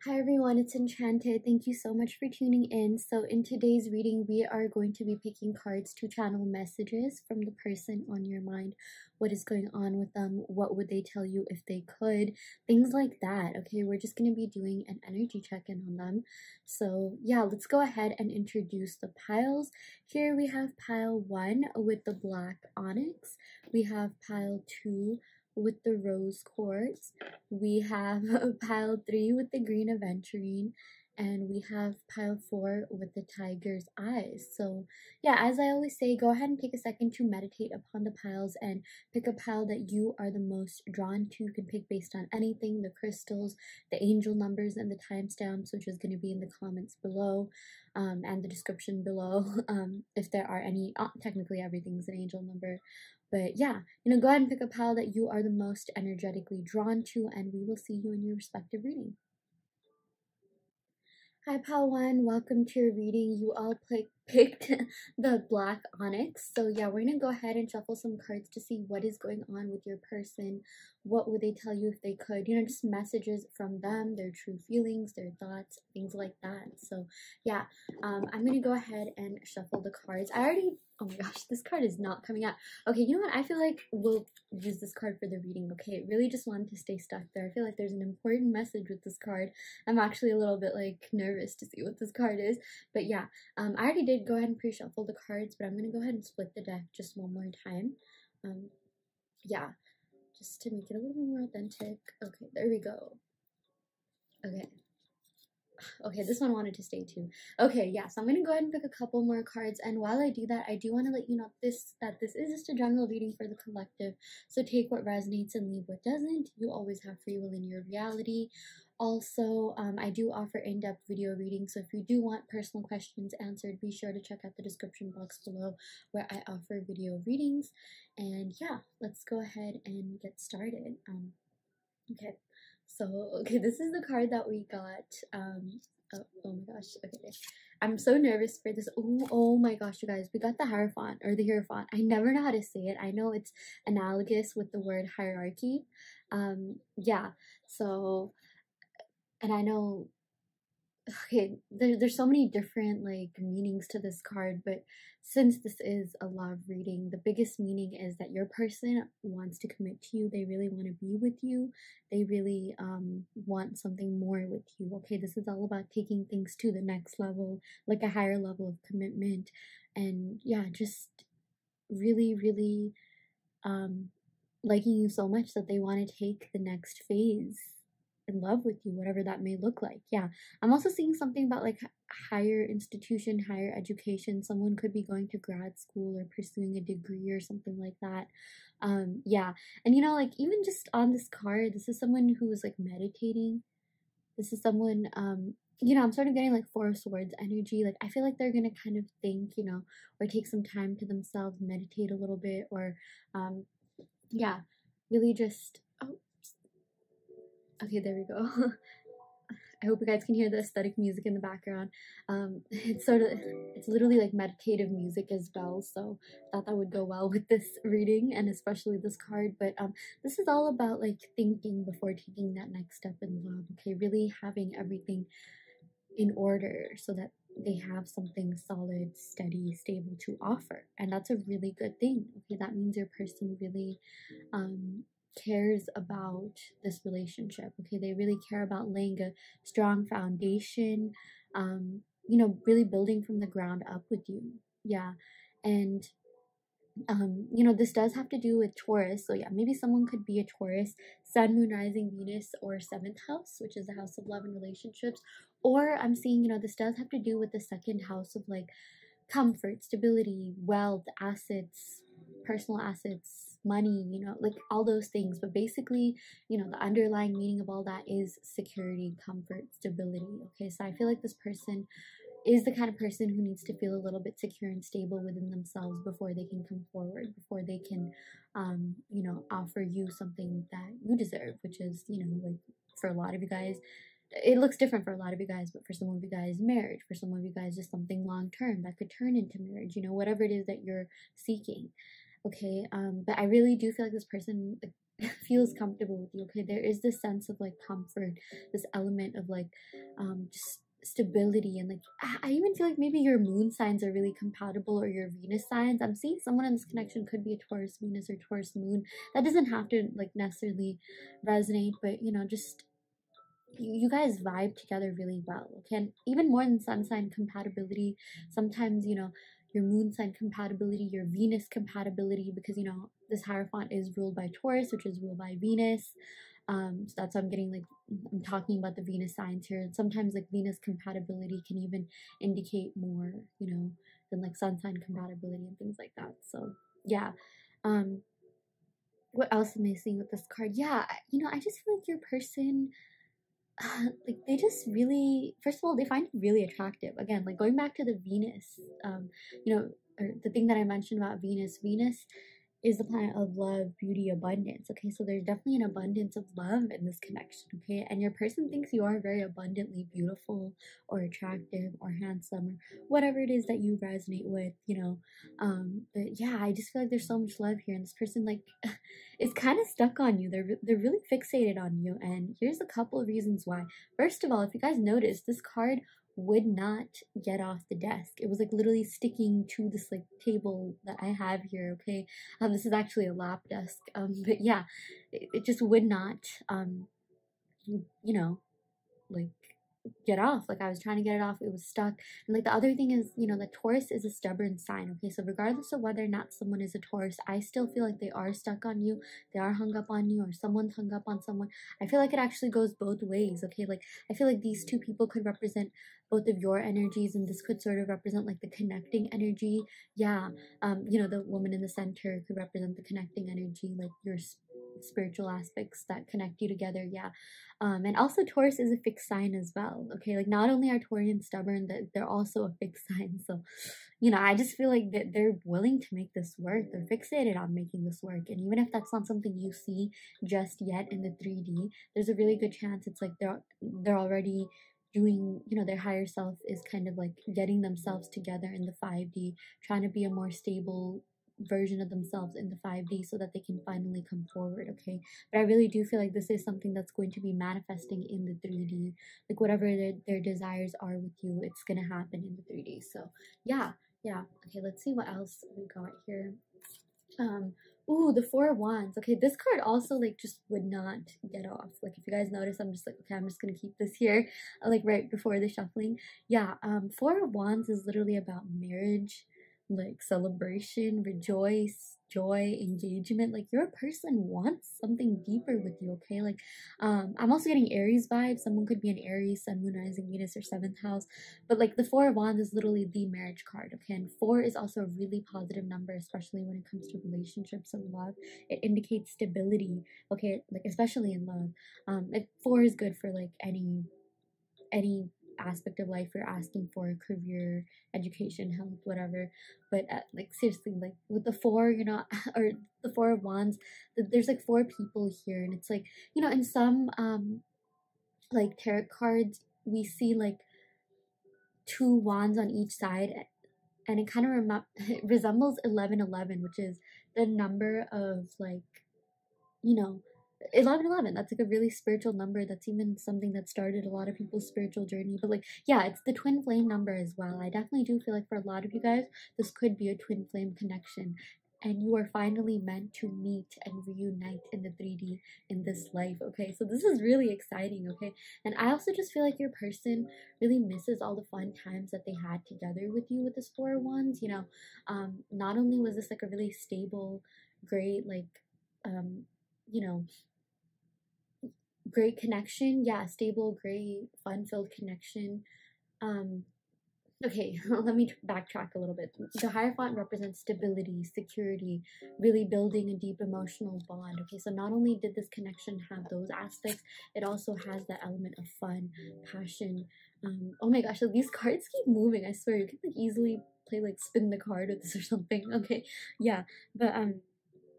Hi everyone, it's Enchanted. Thank you so much for tuning in. So in today's reading, we are going to be picking cards to channel messages from the person on your mind. What is going on with them? What would they tell you if they could? Things like that. Okay, we're just going to be doing an energy check-in on them. So yeah, let's go ahead and introduce the piles. Here we have pile 1 with the black onyx. We have pile 2 with the rose quartz. We have pile 3 with the green aventurine, and we have pile 4 with the tiger's eyes. So yeah, as I always say, go ahead and take a second to meditate upon the piles and pick a pile that you are the most drawn to. You can pick based on anything, the crystals, the angel numbers, and the timestamps, which is going to be in the comments below, and the description below, if there are any. Technically everything's an angel number. But yeah, go ahead and pick a pile that you are the most energetically drawn to, and we will see you in your respective reading. Hi, pile 1. Welcome to your reading. You all picked the black onyx. So yeah, we're going to go ahead and shuffle some cards to see what is going on with your person. What would they tell you if they could? Just messages from them, their true feelings, their thoughts, things like that. So yeah, I'm going to go ahead and shuffle the cards. Oh my gosh, this card is not coming out. Okay, you know what? I feel like we'll use this card for the reading, okay? It really just wanted to stay stuck there. I feel like there's an important message with this card. I'm actually a little bit nervous to see what this card is. But yeah, I already did go ahead and pre-shuffle the cards, but I'm going to go ahead and split the deck just one more time. Yeah, just to make it a little bit more authentic. Okay, there we go. Okay, this one wanted to stay too. Okay, yeah, so I'm going to go ahead and pick a couple more cards, and while I do that, I do want to let you know that this is just a general reading for the collective, so take what resonates and leave what doesn't. You always have free will in your reality. Also, I do offer in-depth video readings, so if you do want personal questions answered, be sure to check out the description box below where I offer video readings. And yeah, let's go ahead and get started. Okay. So, this is the card that we got. Oh my gosh, okay. I'm so nervous for this. Oh my gosh, you guys, we got the Hierophant, or the Hierophant. I never know how to say it. I know it's analogous with the word hierarchy. Yeah, so, and I know, okay, there's so many different meanings to this card, but since this is a love reading, the biggest meaning is that your person wants to commit to you. They really want to be with you. They really want something more with you. Okay, this is all about taking things to the next level, like a higher level of commitment, and yeah, just really liking you so much that they want to take the next phase in love with you, whatever that may look like. Yeah, I'm also seeing something about higher institution, higher education. Someone could be going to grad school or pursuing a degree or something like that. Yeah, and even just on this card, this is someone who is meditating. This is someone, I'm sort of getting Four of Swords energy. I feel like they're gonna kind of think, or take some time to themselves, meditate a little bit, or yeah, really just, oh, okay, there we go. I hope you guys can hear the aesthetic music in the background. It's literally meditative music as well, so I thought that would go well with this reading, and especially this card. But this is all about thinking before taking that next step in love, okay? Really having everything in order so that they have something solid, steady, stable to offer, and that's a really good thing. Okay, that means your person really cares about this relationship. Okay, they really care about laying a strong foundation, really building from the ground up with you. Yeah, and this does have to do with Taurus. So yeah, maybe someone could be a Taurus, Sun, Moon, Rising, Venus, or 7th house, which is the house of love and relationships. Or I'm seeing, this does have to do with the 2nd house of comfort, stability, wealth, assets, personal assets, money, all those things. But basically, the underlying meaning of all that is security, comfort, stability. Okay, so I feel like this person is the kind of person who needs to feel a little bit secure and stable within themselves before they can come forward, before they can, offer you something that you deserve, which is, for a lot of you guys, it looks different for a lot of you guys, but for some of you guys, marriage. For some of you guys, just something long-term that could turn into marriage, whatever it is that you're seeking. Okay, but I really do feel like this person feels comfortable with you. Okay, there is this sense of like comfort, this element of like just stability, and like I even feel like maybe your moon signs are really compatible, or your Venus signs. I'm seeing someone in this connection could be a Taurus Venus or Taurus moon. That doesn't have to like necessarily resonate, but you know, just you guys vibe together really well. Okay, and even more than sun sign compatibility, sometimes you know your moon sign compatibility, your Venus compatibility, because you know this Hierophant is ruled by Taurus, which is ruled by Venus. So that's why I'm getting like, I'm talking about the Venus signs here. Sometimes like Venus compatibility can even indicate more, you know, than like sun sign compatibility and things like that. So yeah. What else am I seeing with this card? Yeah, you know, I just feel like your person, like they just really, first of all, they find you really attractive. Again, like going back to the Venus, you know, or the thing that I mentioned about Venus. Venus is the planet of love, beauty, abundance. Okay, so there's definitely an abundance of love in this connection. Okay, and your person thinks you are very abundantly beautiful, or attractive, or handsome, or whatever it is that you resonate with. You know, but yeah, I just feel like there's so much love here, and this person like is kind of stuck on you. They're really fixated on you, and here's a couple of reasons why. First of all, if you guys notice, this card would not get off the desk. It was like literally sticking to this like table that I have here. Okay, this is actually a lap desk, but yeah, it just would not you know, like get off. Like I was trying to get it off, it was stuck. And like the other thing is, you know, the Taurus is a stubborn sign. Okay, so regardless of whether or not someone is a Taurus, I still feel like they are stuck on you, they are hung up on you, or someone's hung up on someone. I feel like it actually goes both ways. Okay, like I feel like these two people could represent both of your energies, and this could sort of represent like the connecting energy. Yeah, you know, the woman in the center could represent the connecting energy, like your spiritual aspects that connect you together. Yeah, and also Taurus is a fixed sign as well. Okay, like not only are Taurians stubborn, that they're also a fixed sign. So, you know, I just feel like that they're willing to make this work. They're fixated on making this work, and even if that's not something you see just yet in the 3D, there's a really good chance it's like they're already doing, you know, their higher self is kind of like getting themselves together in the 5D, trying to be a more stable version of themselves in the 5D so that they can finally come forward. Okay, but I really do feel like this is something that's going to be manifesting in the 3D. Like whatever their desires are with you, it's gonna happen in the 3D. So yeah, yeah. Okay, let's see what else we got here. Ooh, the Four of Wands. Okay, this card also like just would not get off. Like if you guys notice, I'm just like, okay, I'm just gonna keep this here, like right before the shuffling. Yeah, Four of Wands is literally about marriage, like celebration, rejoice, joy, engagement. Like your person wants something deeper with you. Okay, like I'm also getting Aries vibes. Someone could be an Aries, Sun, Moon, Rising, Venus, or 7th house. But like the Four of Wands is literally the marriage card. Okay, and 4 is also a really positive number, especially when it comes to relationships and love. It indicates stability. Okay, like especially in love. 4 is good for like any aspect of life you're asking for, career, education, health, whatever. But like seriously, like with the 4, you know, or the Four of Wands, there's like 4 people here, and it's like, you know, in some like tarot cards we see like 2 wands on each side, and it kind of it resembles 1111, which is the number of like, you know, 1111. That's like a really spiritual number. That's even something that started a lot of people's spiritual journey. But like, yeah, it's the twin flame number as well. I definitely do feel like for a lot of you guys, this could be a twin flame connection, and you are finally meant to meet and reunite in the 3D in this life. Okay, so this is really exciting. Okay, and I also just feel like your person really misses all the fun times that they had together with you with this Four of Wands. You know, not only was this like a really stable, great, like you know, great connection. Yeah, stable, great, fun-filled connection. Um, okay, let me backtrack a little bit. The Hierophant represents stability, security, really building a deep emotional bond. Okay, so not only did this connection have those aspects, it also has that element of fun, passion. Oh my gosh, so these cards keep moving. I swear, you can like easily play like spin the card with this or something. Okay, yeah, but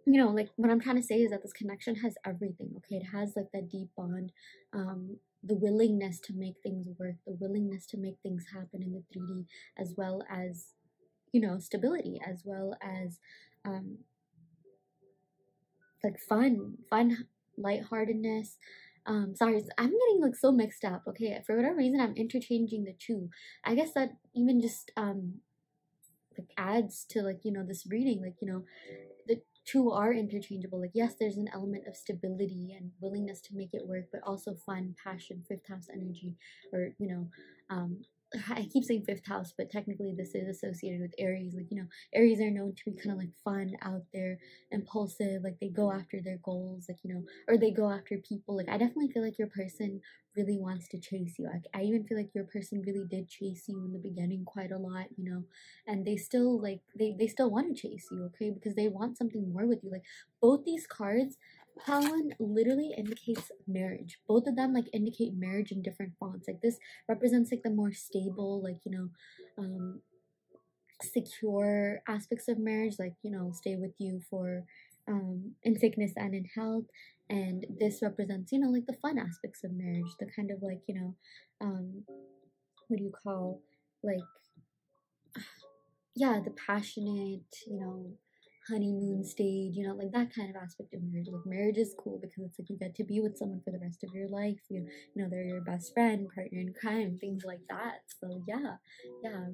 you know, like what I'm trying to say is that this connection has everything. Okay, it has like that deep bond, the willingness to make things work, the willingness to make things happen in the 3D, as well as, you know, stability, as well as like fun, lightheartedness. Sorry, I'm getting like so mixed up. Okay, for whatever reason, I'm interchanging the two. I guess that even just like adds to like, you know, this reading, like, you know, the two are interchangeable. Like, yes, there's an element of stability and willingness to make it work, but also fun, passion, fifth house energy, or, you know, I keep saying fifth house, but technically this is associated with Aries. Like, you know, Aries are known to be kind of like fun, out there, impulsive, like they go after their goals, like, you know, or they go after people. Like, I definitely feel like your person really wants to chase you. I even feel like your person really did chase you in the beginning quite a lot, you know, and they still like they still want to chase you, okay, because they want something more with you. Like, both these cards, Pawan literally indicates marriage. Both of them like indicate marriage in different fonts. Like, this represents like the more stable, like, you know, secure aspects of marriage, like, you know, stay with you for in sickness and in health. And this represents, you know, like the fun aspects of marriage, the kind of like, you know, what do you call, like, yeah, the passionate, you know, honeymoon stage, you know, like that kind of aspect of marriage. Like, marriage is cool because it's like you get to be with someone for the rest of your life. You know, they're your best friend, partner in crime, things like that. So yeah,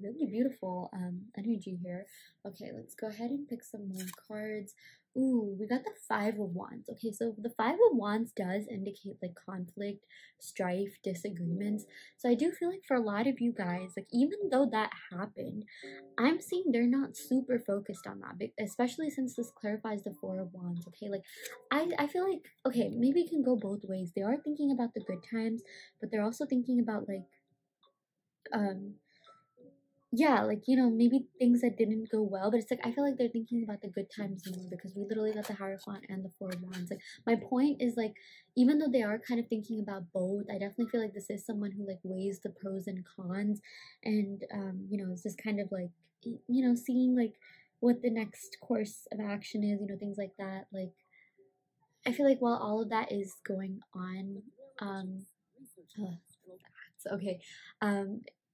really beautiful energy here. Okay, let's go ahead and pick some more cards. Ooh, we got the Five of Wands. Okay, so the Five of Wands does indicate like conflict, strife, disagreements. So I do feel like for a lot of you guys, like, even though that happened, I'm seeing they're not super focused on that, especially since this clarifies the Four of Wands. Okay, like, I feel like, okay, maybe it can go both ways. They are thinking about the good times, but they're also thinking about like um yeah, like, you know, maybe things that didn't go well, but it's like I feel like they're thinking about the good times more because we literally got the Hierophant and the Four of Wands. Like, my point is, like, even though they are kind of thinking about both, I definitely feel like this is someone who like weighs the pros and cons, and you know, it's just kind of like, you know, seeing like what the next course of action is, you know, things like that. Like, I feel like while all of that is going on, uh, okay,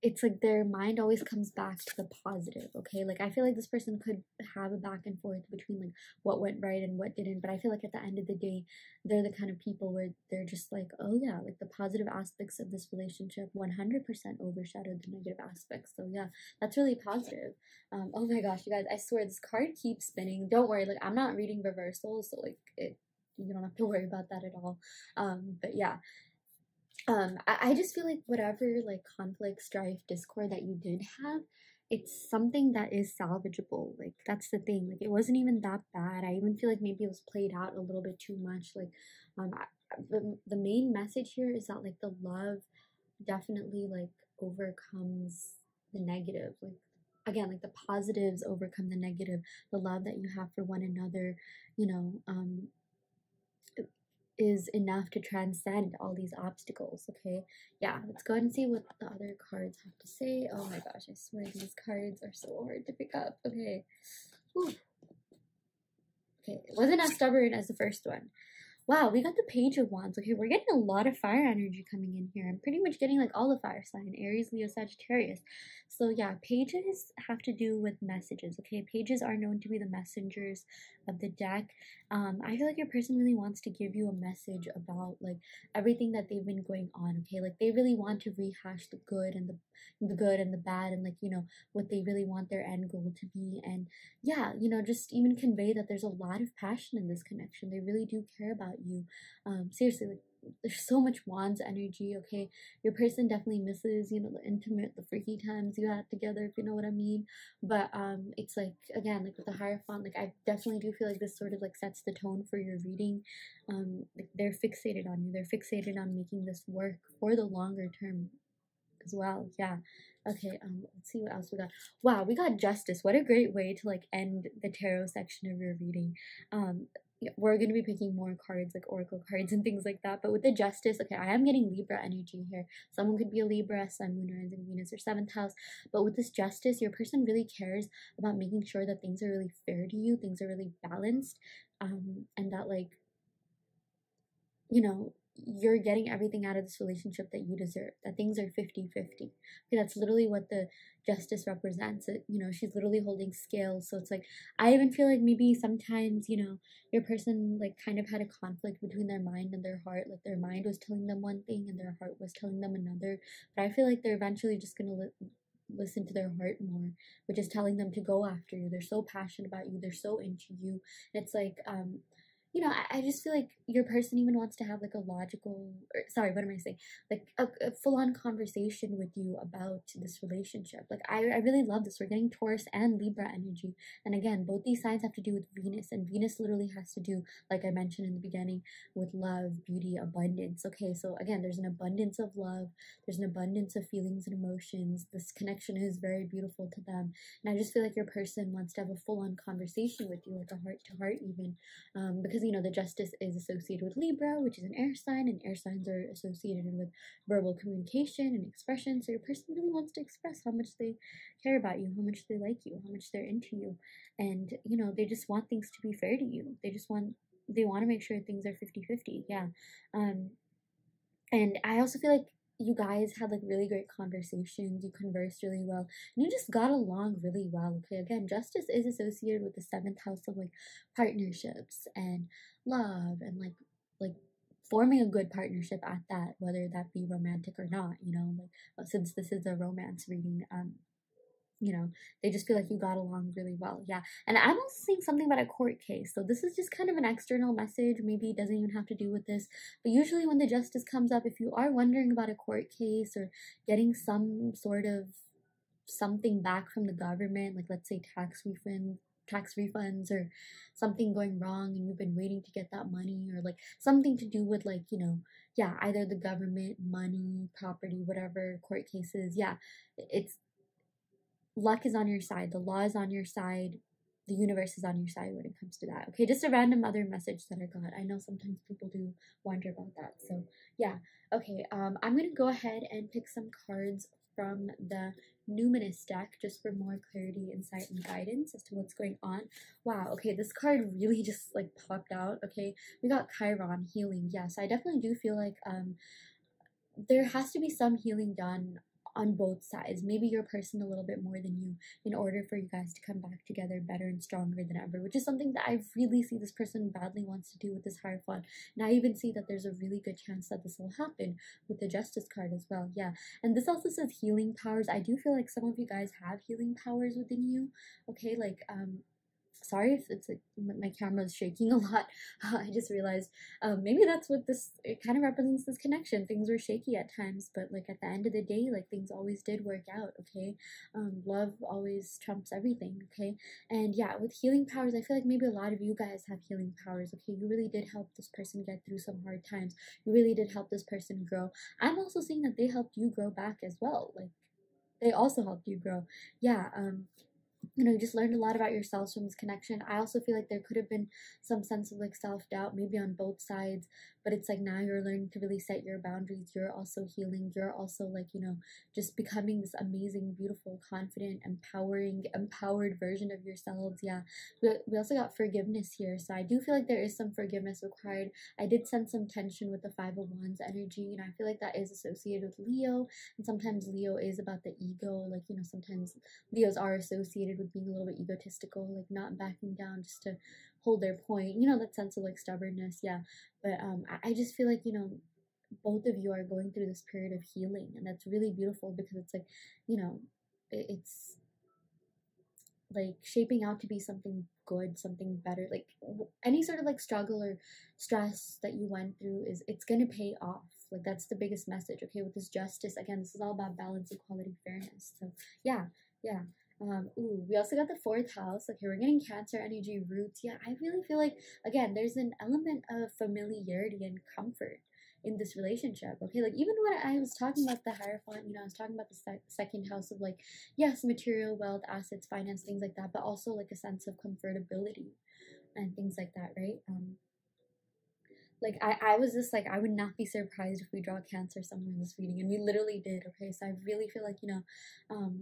it's like their mind always comes back to the positive. Okay, like, I feel like this person could have a back and forth between like what went right and what didn't, but I feel like at the end of the day, they're the kind of people where they're just like, oh yeah, like the positive aspects of this relationship 100% overshadowed the negative aspects. So yeah, that's really positive. Oh my gosh, you guys, I swear this card keeps spinning. Don't worry, like, I'm not reading reversals, so like you don't have to worry about that at all. But yeah, I just feel like whatever like conflict, strife, discord that you did have, it's something that is salvageable. Like, that's the thing. Like, it wasn't even that bad. I even feel like maybe it was played out a little bit too much. Like, the main message here is that like the love definitely like overcomes the negative. Like, again, like the positives overcome the negative. The love that you have for one another, you know, is enough to transcend all these obstacles. Okay, yeah, let's go ahead and see what the other cards have to say. Oh my gosh, I swear these cards are so hard to pick up. Okay. Whew. Okay, it wasn't as stubborn as the first one. Wow, we got the Page of Wands. Okay, we're getting a lot of fire energy coming in here. I'm pretty much getting like all the fire sign, Aries, Leo, Sagittarius. So yeah, pages have to do with messages. Okay, pages are known to be the messengers of the deck. I feel like your person really wants to give you a message about like everything that they've been going on. Okay, like they really want to rehash the good and the good and the bad, and like, you know, what they really want their end goal to be. And yeah, you know, just even convey that there's a lot of passion in this connection. They really do care about you. Seriously, like, there's so much Wands energy. Okay, your person definitely misses, you know, the intimate, the freaky times you had together, if you know what I mean. But it's like, again, like with the Hierophant, like, I definitely do feel like this sort of like sets the tone for your reading. Like, they're fixated on you. They're fixated on making this work for the longer term as well. Yeah. Okay, let's see what else we got. Wow, we got Justice. What a great way to like end the tarot section of your reading. Yeah, we're going to be picking more cards, like oracle cards and things like that. But with the Justice, okay, I am getting Libra energy here. Someone could be a Libra, Sun, Moon, Rising, Venus, or 7th house. But with this Justice, your person really cares about making sure that things are really fair to you, things are really balanced, and that, like, you know, you're getting everything out of this relationship that you deserve, that things are 50-50. Okay, that's literally what the justice represents. It, you know, she's literally holding scales. So it's like, I even feel like maybe sometimes, you know, your person like kind of had a conflict between their mind and their heart. Like their mind was telling them one thing and their heart was telling them another. But I feel like they're eventually just gonna listen to their heart more, which is telling them to go after you. They're so passionate about you, they're so into you. And it's like, you know, I just feel like your person even wants to have like a logical, or, sorry, what am I saying? Like a full-on conversation with you about this relationship. Like I really love this. We're getting Taurus and Libra energy. And again, both these signs have to do with Venus, and Venus literally has to do, like I mentioned in the beginning, with love, beauty, abundance. Okay, so again, there's an abundance of love. There's an abundance of feelings and emotions. This connection is very beautiful to them. And I just feel like your person wants to have a full-on conversation with you, like a heart-to-heart even, because, you know, the justice is associated with Libra, which is an air sign, and air signs are associated with verbal communication and expression. So your person really wants to express how much they care about you, how much they like you, how much they're into you. And, you know, they just want things to be fair to you. They want to make sure things are 50-50. Yeah. And I also feel like you guys had like really great conversations, you conversed really well, and you just got along really well. Okay, again, justice is associated with the seventh house of like partnerships and love and like forming a good partnership at that, whether that be romantic or not, you know, like since this is a romance reading, you know, they just feel like you got along really well. Yeah. And I'm also seeing something about a court case. So this is just kind of an external message. Maybe it doesn't even have to do with this. But usually when the justice comes up, if you are wondering about a court case or getting some sort of something back from the government, like let's say tax refunds or something going wrong and you've been waiting to get that money, or like something to do with like, you know, yeah, either the government, money, property, whatever, court cases. Yeah, it's luck is on your side, the law is on your side, the universe is on your side when it comes to that. Okay, just a random other message that I got. I know sometimes people do wonder about that. So yeah, okay, I'm gonna go ahead and pick some cards from the Numinous deck just for more clarity, insight, and guidance as to what's going on. Wow, okay, this card really just like popped out. Okay, we got Chiron, healing. Yes, I definitely do feel like there has to be some healing done on both sides, maybe your person a little bit more than you, in order for you guys to come back together better and stronger than ever, which is something that I really see this person badly wants to do with this Hierophant. And I even see that there's a really good chance that this will happen with the Justice card as well. Yeah, and this also says healing powers. I do feel like some of you guys have healing powers within you. Okay, like sorry if it's like my camera is shaking a lot. I just realized maybe that's what this, it kind of represents this connection. Things were shaky at times, but like at the end of the day, like things always did work out. Okay, love always trumps everything. Okay, and yeah, with healing powers, I feel like maybe a lot of you guys have healing powers. Okay, you really did help this person get through some hard times. You really did help this person grow. I'm also seeing that they helped you grow back as well. Like they also helped you grow. Yeah, you know, you just learned a lot about yourselves from this connection. I also feel like there could have been some sense of like self-doubt, maybe on both sides, but it's like now you're learning to really set your boundaries. You're also healing. You're also like, you know, just becoming this amazing, beautiful, confident, empowered version of yourselves. Yeah. We also got forgiveness here. So I do feel like there is some forgiveness required. I did sense some tension with the Five of Wands energy, and I feel like that is associated with Leo. And sometimes Leo is about the ego. Like, you know, sometimes Leos are associated with being a little bit egotistical, like not backing down just to hold their point, you know, that sense of like stubbornness. Yeah, but I just feel like, you know, both of you are going through this period of healing, and that's really beautiful because it's like, you know, it's like shaping out to be something good, something better. Like any sort of like struggle or stress that you went through, is it's gonna pay off. Like that's the biggest message. Okay, with this justice, again, this is all about balance, equality, fairness. So yeah. Ooh, we also got the fourth house. Okay, we're getting Cancer energy, roots. Yeah, I really feel like, again, there's an element of familiarity and comfort in this relationship. Okay, like even when I was talking about the Hierophant, you know, I was talking about the second house of like, yes, material, wealth, assets, finance, things like that, but also like a sense of comfortability and things like that, right? Like I was just like, I would not be surprised if we draw Cancer somewhere in this reading, and we literally did. Okay, so I really feel like, you know,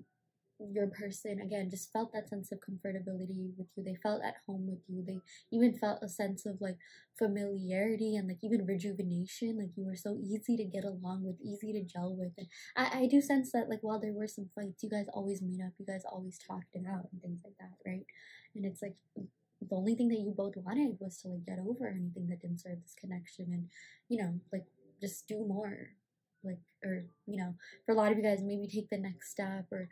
your person, again, just felt that sense of comfortability with you. They felt at home with you. They even felt a sense of like familiarity and like even rejuvenation. Like you were so easy to get along with, easy to gel with. And I do sense that like while there were some fights, you guys always made up, you guys always talked it out and things like that, right? And it's like the only thing that you both wanted was to like get over anything that didn't serve this connection and, you know, like just do more. Like, or, you know, for a lot of you guys, maybe take the next step or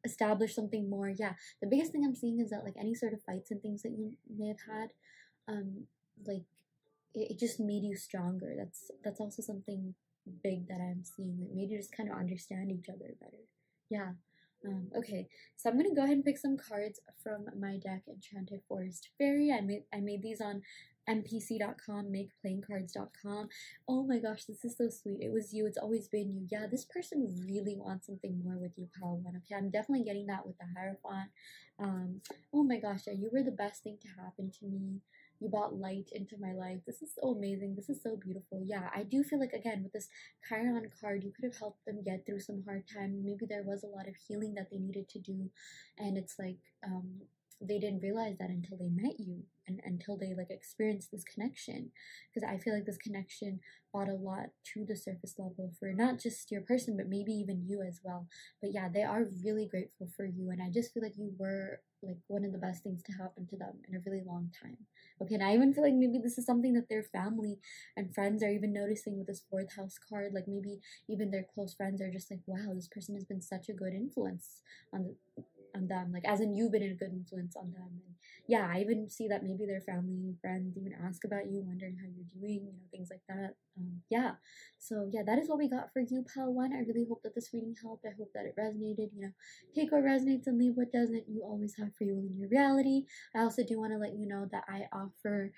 establish something more. Yeah, the biggest thing I'm seeing is that like any sort of fights and things that you may have had, like it just made you stronger. That's also something big that I'm seeing. It made you just kind of understand each other better. Yeah. Okay, so I'm gonna go ahead and pick some cards from my deck, Enchanted Forest Fairy. I made these on mpc.com, makeplayingcards.com. Oh my gosh, this is so sweet. It was you. It's always been you. Yeah, this person really wants something more with you, pal one. Okay, I'm definitely getting that with the Hierophant. Oh my gosh, yeah, you were the best thing to happen to me. You brought light into my life. This is so amazing. This is so beautiful. Yeah, I do feel like, again, with this Chiron card, you could have helped them get through some hard time. Maybe there was a lot of healing that they needed to do. And it's like, they didn't realize that until they met you and until they like experienced this connection. Because I feel like this connection brought a lot to the surface level for not just your person, but maybe even you as well. But yeah, they are really grateful for you. And I just feel like you were like one of the best things to happen to them in a really long time. Okay, and I even feel like maybe this is something that their family and friends are even noticing with this fourth house card. Like maybe even their close friends are just like, wow, this person has been such a good influence on them, like as in you've been a good influence on them. And yeah, I even see that maybe their family friends even ask about you, wondering how you're doing, you know, things like that. Yeah, so yeah, that is what we got for you, pal one. I really hope that this reading helped. I hope that it resonated. You know, take what resonates and leave what doesn't. You always have free will in your reality. I also do want to let you know that I offer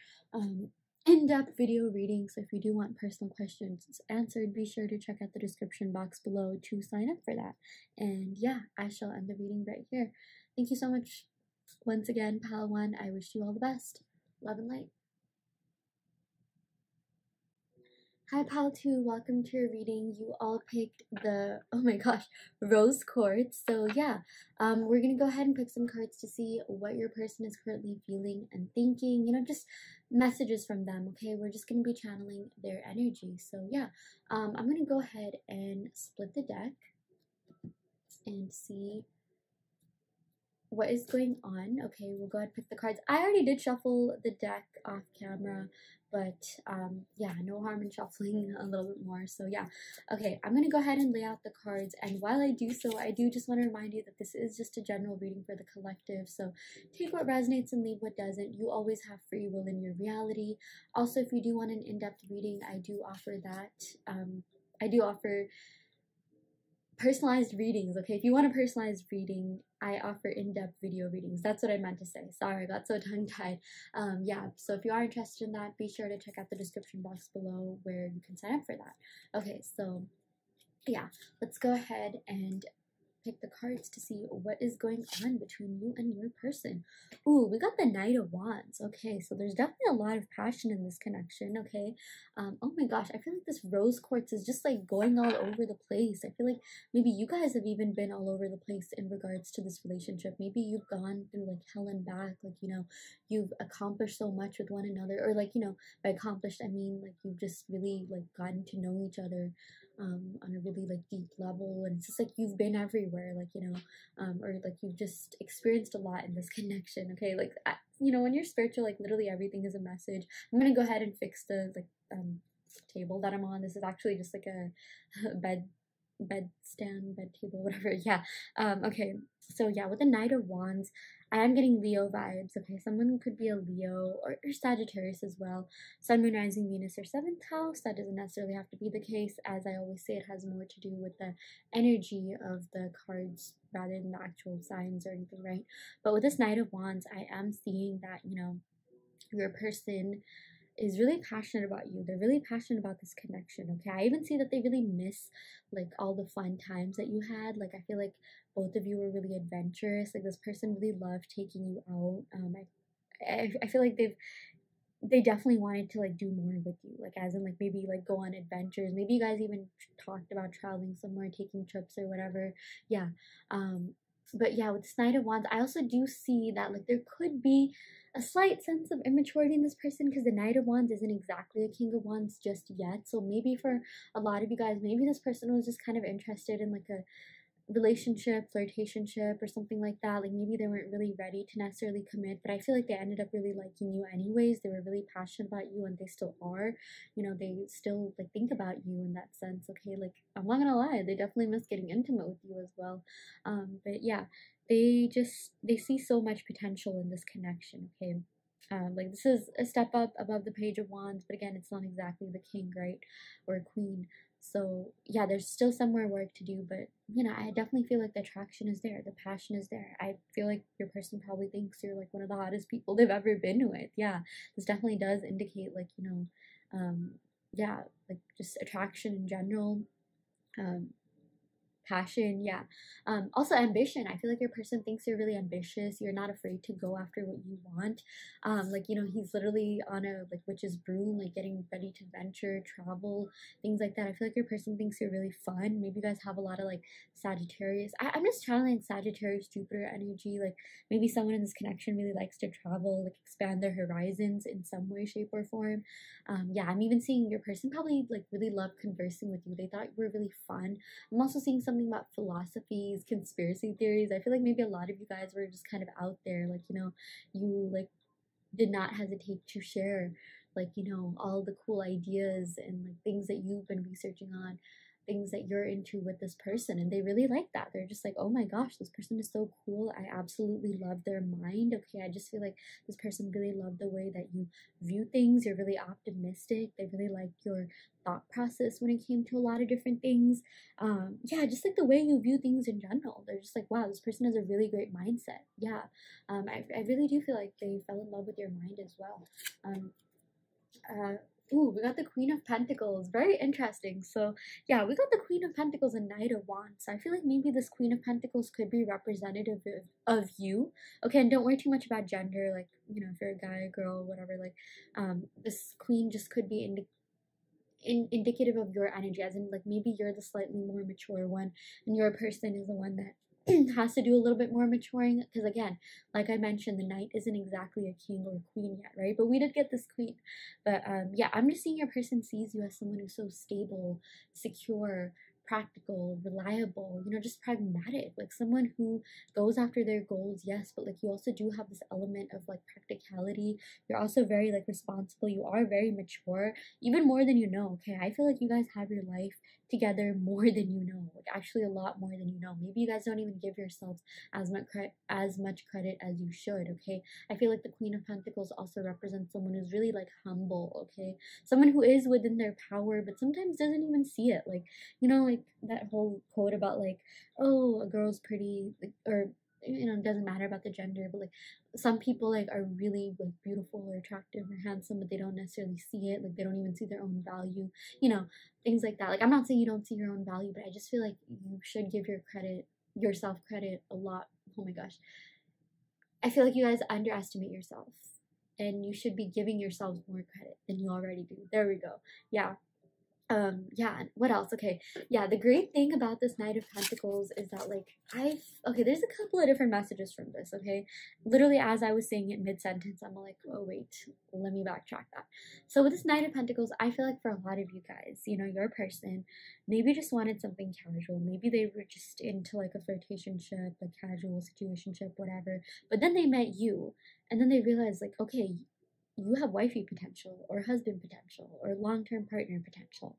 in-depth video readings. So if you do want personal questions answered, be sure to check out the description box below to sign up for that. And yeah, I shall end the reading right here. Thank you so much once again, pal one. I wish you all the best. Love and light. Hi, pal 2, welcome to your reading. You all picked the, oh my gosh, rose quartz. So yeah, we're gonna go ahead and pick some cards to see what your person is currently feeling and thinking, you know, just messages from them, okay? We're just gonna be channeling their energy. So yeah, I'm gonna go ahead and split the deck and see what is going on. Okay, we'll go ahead and pick the cards. I already did shuffle the deck off camera, but yeah, no harm in shuffling a little bit more. So yeah, okay, I'm gonna go ahead and lay out the cards, and while I do so, I do just want to remind you that this is just a general reading for the collective, so take what resonates and leave what doesn't. You always have free will in your reality. Also, if you do want an in-depth reading, I do offer that. I do offer personalized readings. Okay, if you want a personalized reading, I offer in-depth video readings. That's what I meant to say. Sorry, I got so tongue-tied. Yeah, so if you are interested in that, be sure to check out the description box below where you can sign up for that. Okay, so yeah, let's go ahead and pick the cards to see what is going on between you and your person. Ooh, we got the Knight of Wands. Okay, so there's definitely a lot of passion in this connection, okay? Oh my gosh, I feel like this rose quartz is just like going all over the place. I feel like maybe you guys have even been all over the place in regards to this relationship. Maybe you've gone through like hell and back, like, you know, you've accomplished so much with one another, or like, you know, by accomplished, I mean like you've just really like gotten to know each other on a really like deep level, and it's just like you've been everywhere, like, you know, or like you've just experienced a lot in this connection. Okay, like you know, when you're spiritual, like literally everything is a message. I'm gonna go ahead and fix the like table that I'm on. This is actually just like a bed table, whatever. Yeah. Okay, so yeah, with the Knight of Wands, I am getting Leo vibes. Okay, someone could be a Leo or Sagittarius as well. Sun, Moon, Rising, Venus, or 7th house. That doesn't necessarily have to be the case. As I always say, it has more to do with the energy of the cards rather than the actual signs or anything, right? But with this Knight of Wands, I am seeing that, you know, your person is really passionate about you. They're really passionate about this connection, okay? I even see that they really miss, like, all the fun times that you had. Like, I feel like both of you were really adventurous. Like, this person really loved taking you out. I feel like they've they definitely wanted to like do more with you, like as in like maybe like go on adventures. Maybe you guys even talked about traveling somewhere, taking trips or whatever. Yeah. um but yeah, with this Knight of Wands, I also do see that like there could be a slight sense of immaturity in this person, because the Knight of Wands isn't exactly a King of Wands just yet. So maybe for a lot of you guys, maybe this person was just kind of interested in like a relationship, flirtationship, or something like that. Like maybe they weren't really ready to necessarily commit, but I feel like they ended up really liking you anyways. They were really passionate about you, and they still are. You know, they still like think about you in that sense. Okay, like I'm not gonna lie, they definitely miss getting intimate with you as well. But yeah, they see so much potential in this connection. Okay. Like this is a step up above the Page of Wands, but again, it's not exactly the king, right, or queen. So yeah, there's still some more work to do, but you know, I definitely feel like the attraction is there, the passion is there. I feel like your person probably thinks you're like one of the hottest people they've ever been with. Yeah, this definitely does indicate like, you know, yeah, like just attraction in general. Um, Passion, yeah. Also ambition. I feel like your person thinks you're really ambitious. You're not afraid to go after what you want. Like, you know, he's literally on a like witch's broom, like getting ready to venture, travel, things like that. I feel like your person thinks you're really fun. Maybe you guys have a lot of like Sagittarius. I'm just channeling Sagittarius Jupiter energy. Like maybe someone in this connection really likes to travel, like expand their horizons in some way, shape, or form. Yeah, I'm even seeing your person probably like really loved conversing with you. They thought you were really fun. I'm also seeing something about philosophies, conspiracy theories. I feel like maybe a lot of you guys were just kind of out there, like, you know, you like did not hesitate to share, like, you know, all the cool ideas and like things that you've been researching on, things that you're into with this person, and they really like that. They're just like, oh my gosh, this person is so cool. I absolutely love their mind. Okay, I just feel like this person really loved the way that you view things. You're really optimistic. They really liked your thought process when it came to a lot of different things. Yeah, just like the way you view things in general. They're just like, wow, this person has a really great mindset. Yeah. I really do feel like they fell in love with your mind as well. Um, uh, Ooh, we got the Queen of Pentacles. Very interesting. So, yeah, we got the Queen of Pentacles and Knight of Wands. So I feel like maybe this Queen of Pentacles could be representative of you. Okay, and don't worry too much about gender. Like, you know, if you're a guy, a girl, whatever, like, this Queen just could be indicative of your energy, as in like maybe you're the slightly more mature one and your person is the one that has to do a little bit more maturing, because again, like I mentioned, the knight isn't exactly a king or a queen yet, right? But we did get this queen. But yeah, I'm just seeing your person sees you as someone who's so stable, secure, practical, reliable, you know, just pragmatic, like someone who goes after their goals, yes, but like you also do have this element of like practicality. You're also very like responsible, you are very mature, even more than you know. Okay, I feel like you guys have your life together more than you know, like actually a lot more than you know. Maybe you guys don't even give yourselves as much credit as you should. Okay, I feel like the Queen of Pentacles also represents someone who's really like humble. Okay, someone who is within their power but sometimes doesn't even see it. Like, you know, like that whole quote about like, oh, a girl's pretty, like, or you know, it doesn't matter about the gender, but like some people like are really like beautiful or attractive or handsome, but they don't necessarily see it. Like they don't even see their own value, you know, things like that. Like I'm not saying you don't see your own value, but I just feel like you should give yourself credit a lot. Oh my gosh, I feel like you guys underestimate yourself, and you should be giving yourselves more credit than you already do. There we go. Yeah. Yeah, what else? Okay, yeah, the great thing about this Knight of Pentacles is that like okay, there's a couple of different messages from this. Okay, literally as I was saying it mid-sentence, I'm like, oh wait, let me backtrack that. So with this Knight of Pentacles, I feel like for a lot of you guys, you know, your person maybe just wanted something casual. Maybe they were just into like a flirtationship, a casual situationship, whatever, but then they met you, and then they realized like, okay, you have wifey potential or husband potential or long-term partner potential,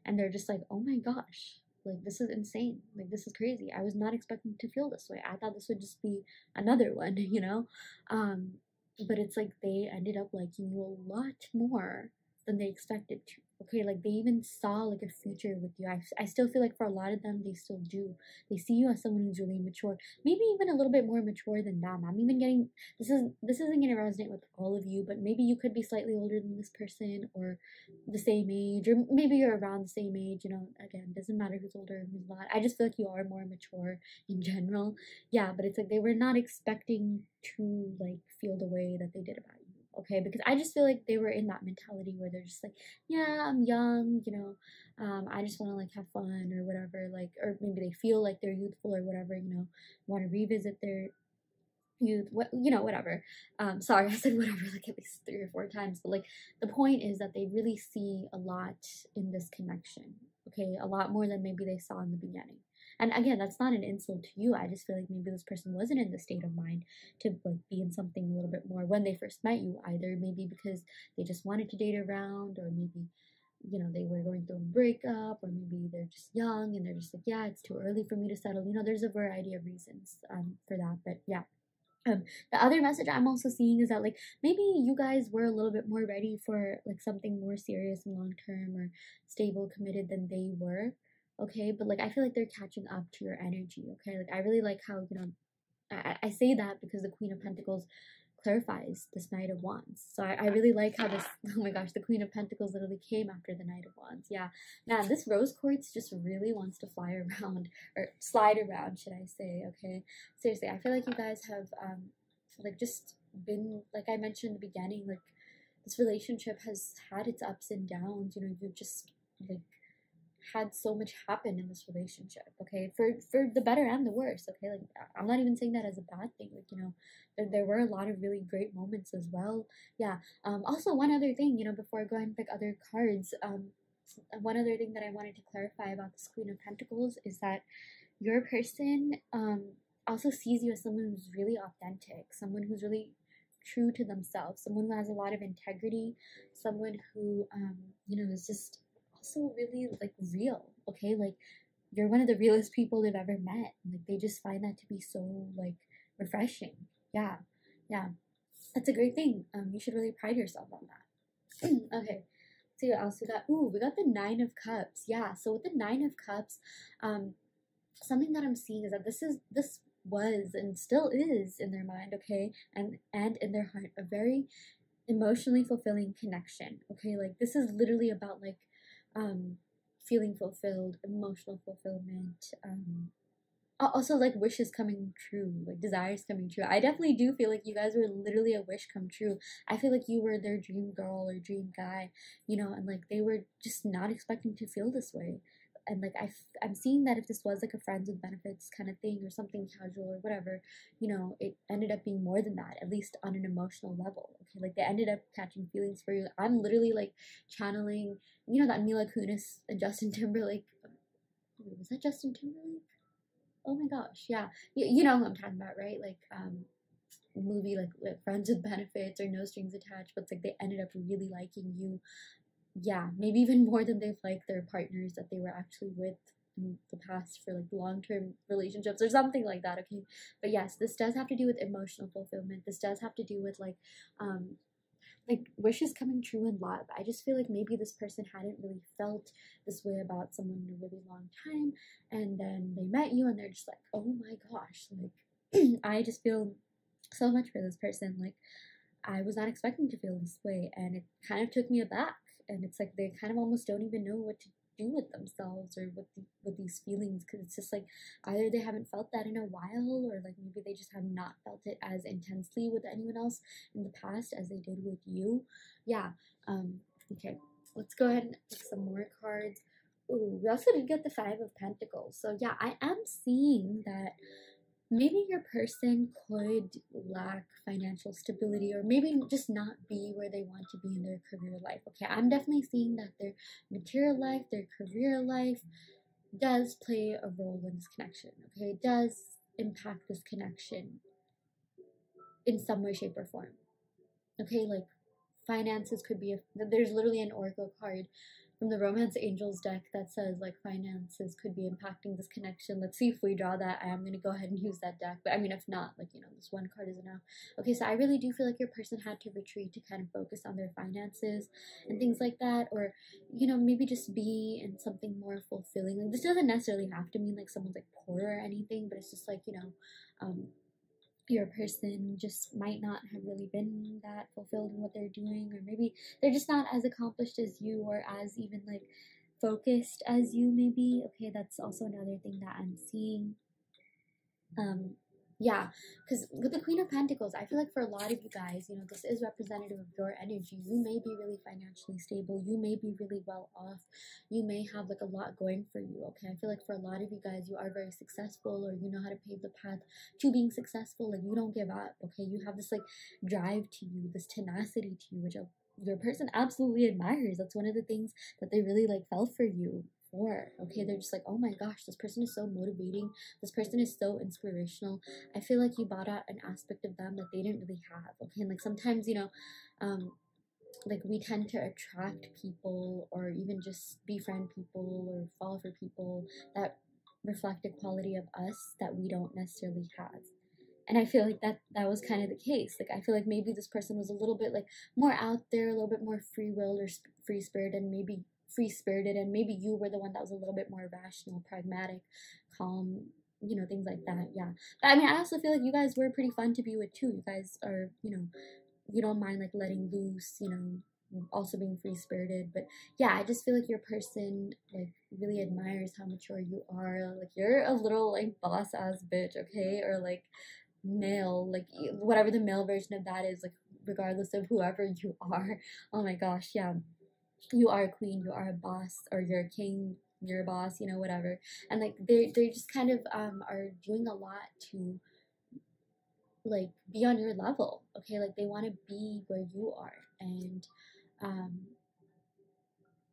and they're just like, oh my gosh, like this is insane, like this is crazy, I was not expecting to feel this way, I thought this would just be another one, you know. But it's like they ended up liking you a lot more than they expected to. Okay, like they even saw like a future with you. I still feel like for a lot of them they still do. They see you as someone who's really mature, maybe even a little bit more mature than them. I'm even getting, this isn't going to resonate with all of you, but maybe you could be slightly older than this person or the same age, or maybe you're around the same age, you know. Again, doesn't matter who's older and who's not. I just feel like you are more mature in general. Yeah, but it's like they were not expecting to like feel the way that they did about you. okay? Because I just feel like they were in that mentality where they're just like, yeah, I'm young, you know, I just want to like have fun or whatever, like, or maybe they feel like they're youthful or whatever, you know, want to revisit their youth, what, you know, whatever. Sorry, I said whatever like at least 3 or 4 times, but like the point is that they really see a lot in this connection, okay, a lot more than maybe they saw in the beginning. And again, that's not an insult to you. I just feel like maybe this person wasn't in the state of mind to like be in something a little bit more when they first met you, either maybe because they just wanted to date around, or maybe, you know, they were going through a breakup, or maybe they're just young and they're just like, yeah, it's too early for me to settle. You know, there's a variety of reasons for that, but yeah. The other message I'm also seeing is that like maybe you guys were a little bit more ready for like something more serious and long term or stable, committed than they were. Okay, but like I feel like they're catching up to your energy. Okay, like I really like how, you know, I say that because the Queen of Pentacles clarifies this Knight of Wands. So I really like how this, oh my gosh, the Queen of Pentacles literally came after the Knight of Wands. Yeah, man, this rose quartz just really wants to fly around, or slide around, should I say, okay? Seriously, I feel like you guys have, like, just been, like I mentioned in the beginning, like, this relationship has had its ups and downs, you know, you've just, like, had so much happen in this relationship, okay, for the better and the worse, okay, like I'm not even saying that as a bad thing, like, you know, there were a lot of really great moments as well. Yeah. Also, one other thing, you know, before I go ahead and pick other cards, one other thing that I wanted to clarify about this Queen of Pentacles is that your person also sees you as someone who's really authentic, someone who's really true to themselves, someone who has a lot of integrity, someone who you know, is just also really like real, okay? Like you're one of the realest people they've ever met. Like they just find that to be so like refreshing. Yeah, yeah, that's a great thing. You should really pride yourself on that. Okay, see what else we got. Ooh, we got the Nine of Cups. Yeah, so with the Nine of Cups, something that I'm seeing is that this was and still is in their mind, okay, and in their heart, a very emotionally fulfilling connection, okay? Like this is literally about like feeling fulfilled, emotional fulfillment, also like wishes coming true, like desires coming true. I definitely do feel like you guys were literally a wish come true. I feel like you were their dream girl or dream guy, you know, and like they were just not expecting to feel this way. And like I'm seeing that if this was like a friends with benefits kind of thing or something casual or whatever, you know, it ended up being more than that, at least on an emotional level. Okay, like they ended up catching feelings for you. I'm literally like channeling, you know, that Mila Kunis and Justin Timberlake. Was that Justin Timberlake? Oh my gosh, yeah. You know who I'm talking about, right? Like movie like Friends with Benefits or No Strings Attached, but it's like they ended up really liking you. Yeah, maybe even more than they've liked their partners that they were actually with in the past for like long-term relationships or something like that, okay? But yes, this does have to do with emotional fulfillment. This does have to do with like wishes coming true in love. I just feel like maybe this person hadn't really felt this way about someone in a really long time, and then they met you and they're just like, oh my gosh, like I just feel so much for this person. Like I was not expecting to feel this way, and it kind of took me aback. And it's like they kind of almost don't even know what to do with themselves or with these feelings, because it's just like either they haven't felt that in a while, or like maybe they just have not felt it as intensely with anyone else in the past as they did with you. Yeah. Okay, let's go ahead and pick some more cards. Ooh, we also did get the Five of Pentacles. So yeah, I am seeing that maybe your person could lack financial stability, or maybe just not be where they want to be in their career life. Okay, I'm definitely seeing that their material life, their career life does play a role in this connection. Okay, it does impact this connection in some way, shape, or form. Okay, like finances could be there's literally an oracle card from the Romance Angels deck that says like finances could be impacting this connection. Let's see if we draw that. I am going to go ahead and use that deck, but I mean, if not, like, you know, this one card is enough. Okay, so I really do feel like your person had to retreat to kind of focus on their finances and things like that, or, you know, maybe just be in something more fulfilling. Like, this doesn't necessarily have to mean like someone's like poor or anything, but it's just like, you know, your person just might not have really been that fulfilled in what they're doing, or maybe they're just not as accomplished as you, or as even like focused as you maybe. Okay, that's also another thing that I'm seeing. Yeah, because with the Queen of Pentacles, I feel like for a lot of you guys, you know, this is representative of your energy. You may be really financially stable. You may be really well off. You may have like a lot going for you, okay? I feel like for a lot of you guys, you are very successful, or you know how to pave the path to being successful. Like, you don't give up, okay? You have this like drive to you, this tenacity to you, which your person absolutely admires. That's one of the things that they really like felt for you for, okay? They're just like, oh my gosh, this person is so motivating. This person is so inspirational. I feel like you brought out an aspect of them that they didn't really have, okay? And like sometimes, you know, like we tend to attract people or even just befriend people or fall for people that reflect a quality of us that we don't necessarily have. And I feel like that was kind of the case. Like, I feel like maybe this person was a little bit like more out there, a little bit more free willed or free spirited, and maybe you were the one that was a little bit more rational, pragmatic, calm, you know, things like that. Yeah. But I mean, I also feel like you guys were pretty fun to be with too. You guys are, you know, you don't mind like letting loose, you know, also being free spirited. But yeah, I just feel like your person like really admires how mature you are. Like, you're a little like boss ass bitch, okay? Or like male, like whatever the male version of that is, like regardless of whoever you are. Oh my gosh, yeah. You are a queen, you are a boss, or you're a king, you're a boss, you know, whatever. And like they just kind of are doing a lot to like be on your level, okay? Like, they want to be where you are. And um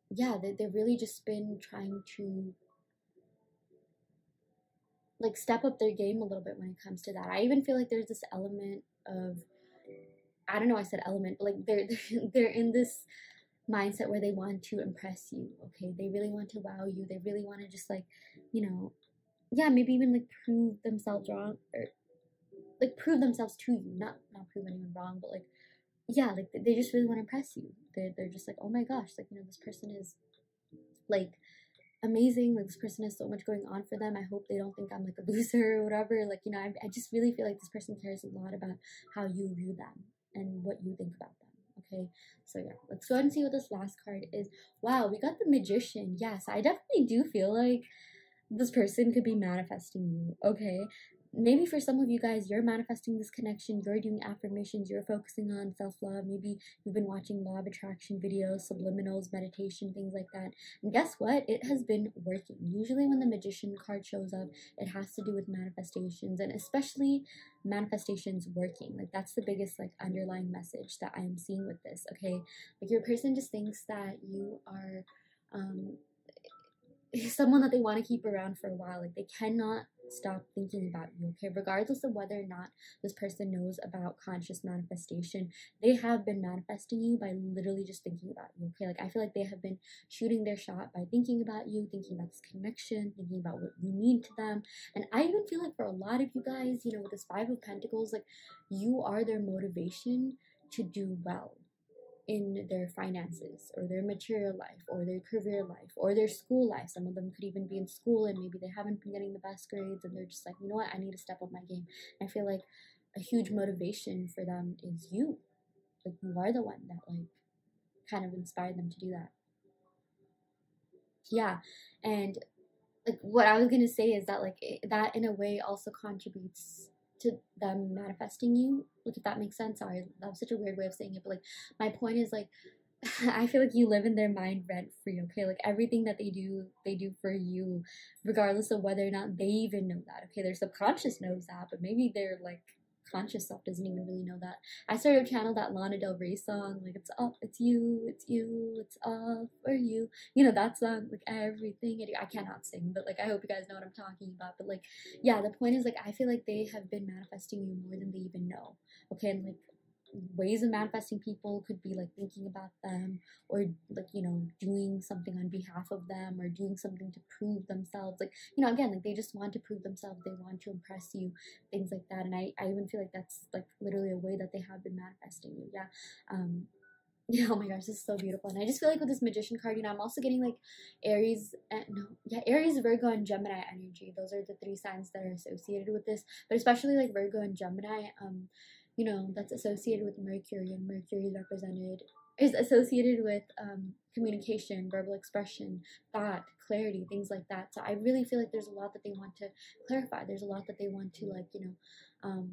yeah, they've really just been trying to like step up their game a little bit when it comes to that. I even feel like there's this element of, I don't know, I said element, but like they're in this mindset where they want to impress you, okay? They really want to wow you. They really want to just like, you know, yeah, maybe even like prove themselves wrong, or like prove themselves to you, not prove anyone wrong, but like, yeah, like they just really want to impress you. They're just like, oh my gosh, like, you know, this person is like amazing, like this person has so much going on for them. I hope they don't think I'm like a loser or whatever. Like, you know, I just really feel like this person cares a lot about how you view them and what you think about them. Okay, so yeah, let's go ahead and see what this last card is. Wow, we got the Magician. Yes, I definitely do feel like this person could be manifesting you, okay? Maybe for some of you guys, you're manifesting this connection, you're doing affirmations, you're focusing on self-love. Maybe you've been watching law of attraction videos, subliminals, meditation, things like that. And guess what? It has been working. Usually when the Magician card shows up, it has to do with manifestations, and especially manifestations working. Like, that's the biggest like underlying message that I am seeing with this, okay? Like, your person just thinks that you are someone that they want to keep around for a while. Like, they cannot stop thinking about you, okay? Regardless of whether or not this person knows about conscious manifestation, they have been manifesting you by literally just thinking about you, okay? Like, I feel like they have been shooting their shot by thinking about you, thinking about this connection, thinking about what you mean to them. And I even feel like for a lot of you guys, you know, with this Five of Pentacles, like, you are their motivation to do well in their finances or their material life or their career life or their school life. Some of them could even be in school and maybe they haven't been getting the best grades, and they're just like, you know what, I need to step up my game. I feel like a huge motivation for them is you. Like, you are the one that like kind of inspired them to do that. Yeah. And like, what I was gonna say is that like that in a way also contributes to them manifesting you. Like, if that makes sense. Sorry, that was such a weird way of saying it, but like, my point is like, I feel like you live in their mind rent free, okay? Like, everything that they do for you, regardless of whether or not they even know that, okay? Their subconscious knows that, but maybe their like conscious self doesn't even really know that. I started to channel that Lana Del Rey song, like, it's up, it's you, it's all for you. You know that song, like, everything. I cannot sing, but like, I hope you guys know what I'm talking about. But like, yeah, the point is like, I feel like they have been manifesting you more than they even know, okay? And like, ways of manifesting people could be like thinking about them, or like, you know, doing something on behalf of them, or doing something to prove themselves. Like, you know, again, like, they just want to prove themselves, they want to impress you, things like that. And I even feel like that's like literally a way that they have been manifesting you. Yeah. Yeah, oh my gosh, this is so beautiful. And I just feel like with this Magician card, you know, I'm also getting like Aries, Aries, Virgo, and Gemini energy. Those are the three signs that are associated with this, but especially like Virgo and Gemini, you know, that's associated with Mercury, and Mercury is represented is associated with communication, verbal expression, thought, clarity, things like that. So I really feel like there's a lot that they want to clarify. There's a lot that they want to, like,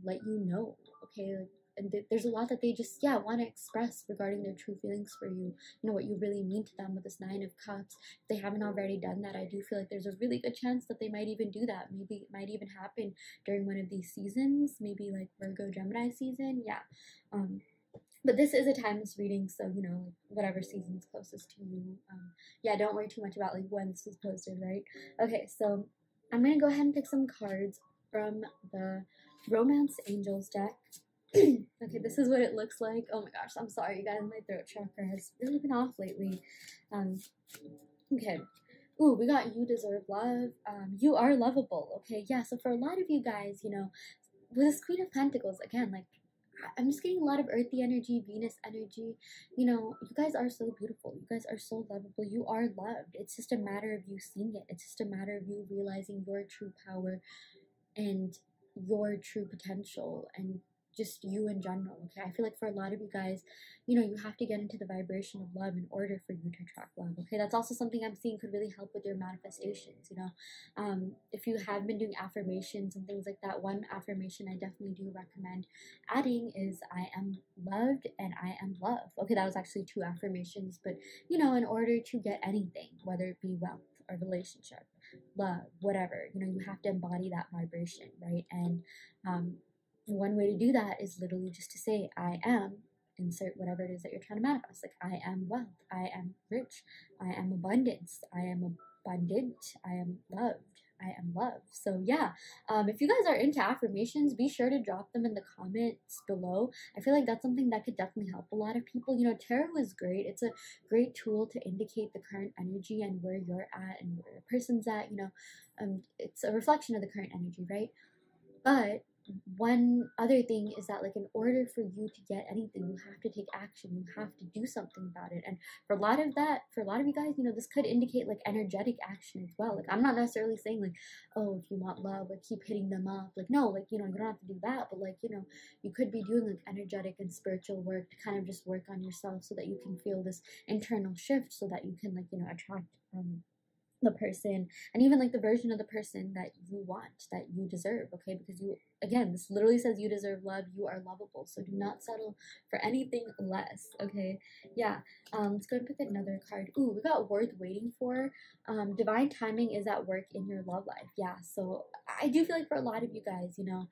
let you know. Okay, like, and there's a lot that they just, yeah, want to express regarding their true feelings for you. You know, what you really mean to them with this Nine of Cups. If they haven't already done that, I do feel like there's a really good chance that they might even do that. Maybe it might even happen during one of these seasons, maybe like Virgo Gemini season. Yeah. But this is a timeless reading, so, you know, like, whatever season's closest to you. Yeah, don't worry too much about, like, when this is posted, right? Okay, so I'm gonna go ahead and pick some cards from the Romance Angels deck. Okay, this is what it looks like. Oh my gosh, I'm sorry, you guys. My throat chakra has really been off lately. Okay. Ooh, we got You Deserve Love. You are lovable. Okay, yeah, so for a lot of you guys, you know, with this Queen of Pentacles, again, like, I'm just getting a lot of earthy energy, Venus energy. You know, you guys are so beautiful. You guys are so lovable. You are loved. It's just a matter of you seeing it. It's just a matter of you realizing your true power and your true potential and just you in general. Okay, I feel like for a lot of you guys, you know, you have to get into the vibration of love in order for you to attract love. Okay, that's also something I'm seeing could really help with your manifestations. You know, if you have been doing affirmations and things like that, one affirmation I definitely do recommend adding is I am loved and I am loved. Okay, that was actually two affirmations, but, you know, in order to get anything, whether it be wealth or relationship, love, whatever, you know, you have to embody that vibration, right? And one way to do that is literally just to say, I am, insert whatever it is that you're trying to manifest. Like, I am wealth, I am rich, I am abundance, I am abundant, I am loved, I am love. So yeah, if you guys are into affirmations, be sure to drop them in the comments below. I feel like that's something that could definitely help a lot of people. You know, tarot is great. It's a great tool to indicate the current energy and where you're at and where the person's at. You know, it's a reflection of the current energy, right? But one other thing is that, like, in order for you to get anything, you have to take action. You have to do something about it. And for a lot of you guys, you know, this could indicate like energetic action as well. Like, I'm not necessarily saying like, oh, if you want love, like, keep hitting them up. Like, no, like, you know, you don't have to do that. But, like, you know, you could be doing like energetic and spiritual work to kind of just work on yourself so that you can feel this internal shift, so that you can, like, you know, attract the person and even like the version of the person that you want, that you deserve. Okay, because you, again, this literally says you deserve love, you are lovable, so do not settle for anything less. Okay, yeah. Let's go and pick another card. Ooh, we got Worth Waiting For. Divine timing is at work in your love life. Yeah, so I do feel like for a lot of you guys, you know,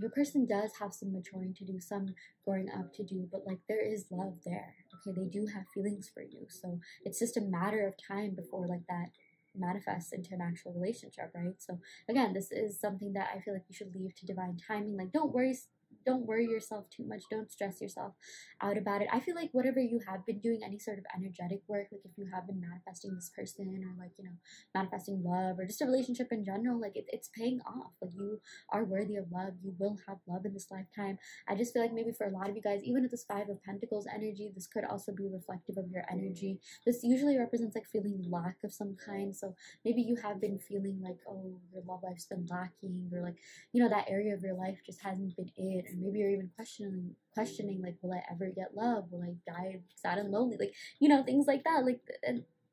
your person does have some maturing to do, some growing up to do, but like, there is love there. Okay, they do have feelings for you, so it's just a matter of time before like that manifests into an actual relationship, right? So again, this is something that I feel like you should leave to divine timing. Like, don't worry yourself too much, don't stress yourself out about it. I feel like whatever you have been doing, any sort of energetic work, like if you have been manifesting this person, or like, you know, manifesting love, or just a relationship in general, like it's paying off. Like, you are worthy of love, you will have love in this lifetime. I just feel like maybe for a lot of you guys, even with this Five of Pentacles energy, this could also be reflective of your energy. This usually represents like feeling lack of some kind. So maybe you have been feeling like, oh, your love life's been lacking, or like, you know, that area of your life just hasn't been it. And maybe you're even questioning like, will I ever get love? Will I die sad and lonely? Like, you know, things like that. Like,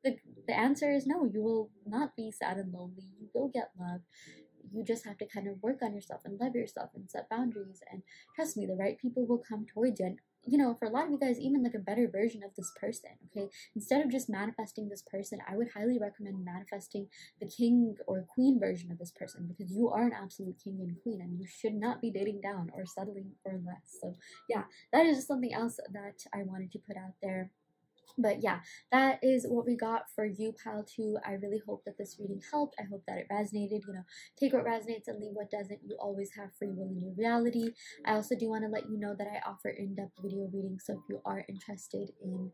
the answer is no, you will not be sad and lonely. You will get love. You just have to kind of work on yourself and love yourself and set boundaries. And trust me, the right people will come towards you. And, you know, for a lot of you guys, even like a better version of this person. Okay, instead of just manifesting this person, I would highly recommend manifesting the king or queen version of this person, because you are an absolute king and queen, and you should not be dating down or settling for less. So yeah, that is just something else that I wanted to put out there. But yeah, that is what we got for you, pile 2. I really hope that this reading helped. I hope that it resonated. You know, take what resonates and leave what doesn't. You always have free will in your reality. I also do want to let you know that I offer in-depth video readings, so if you are interested in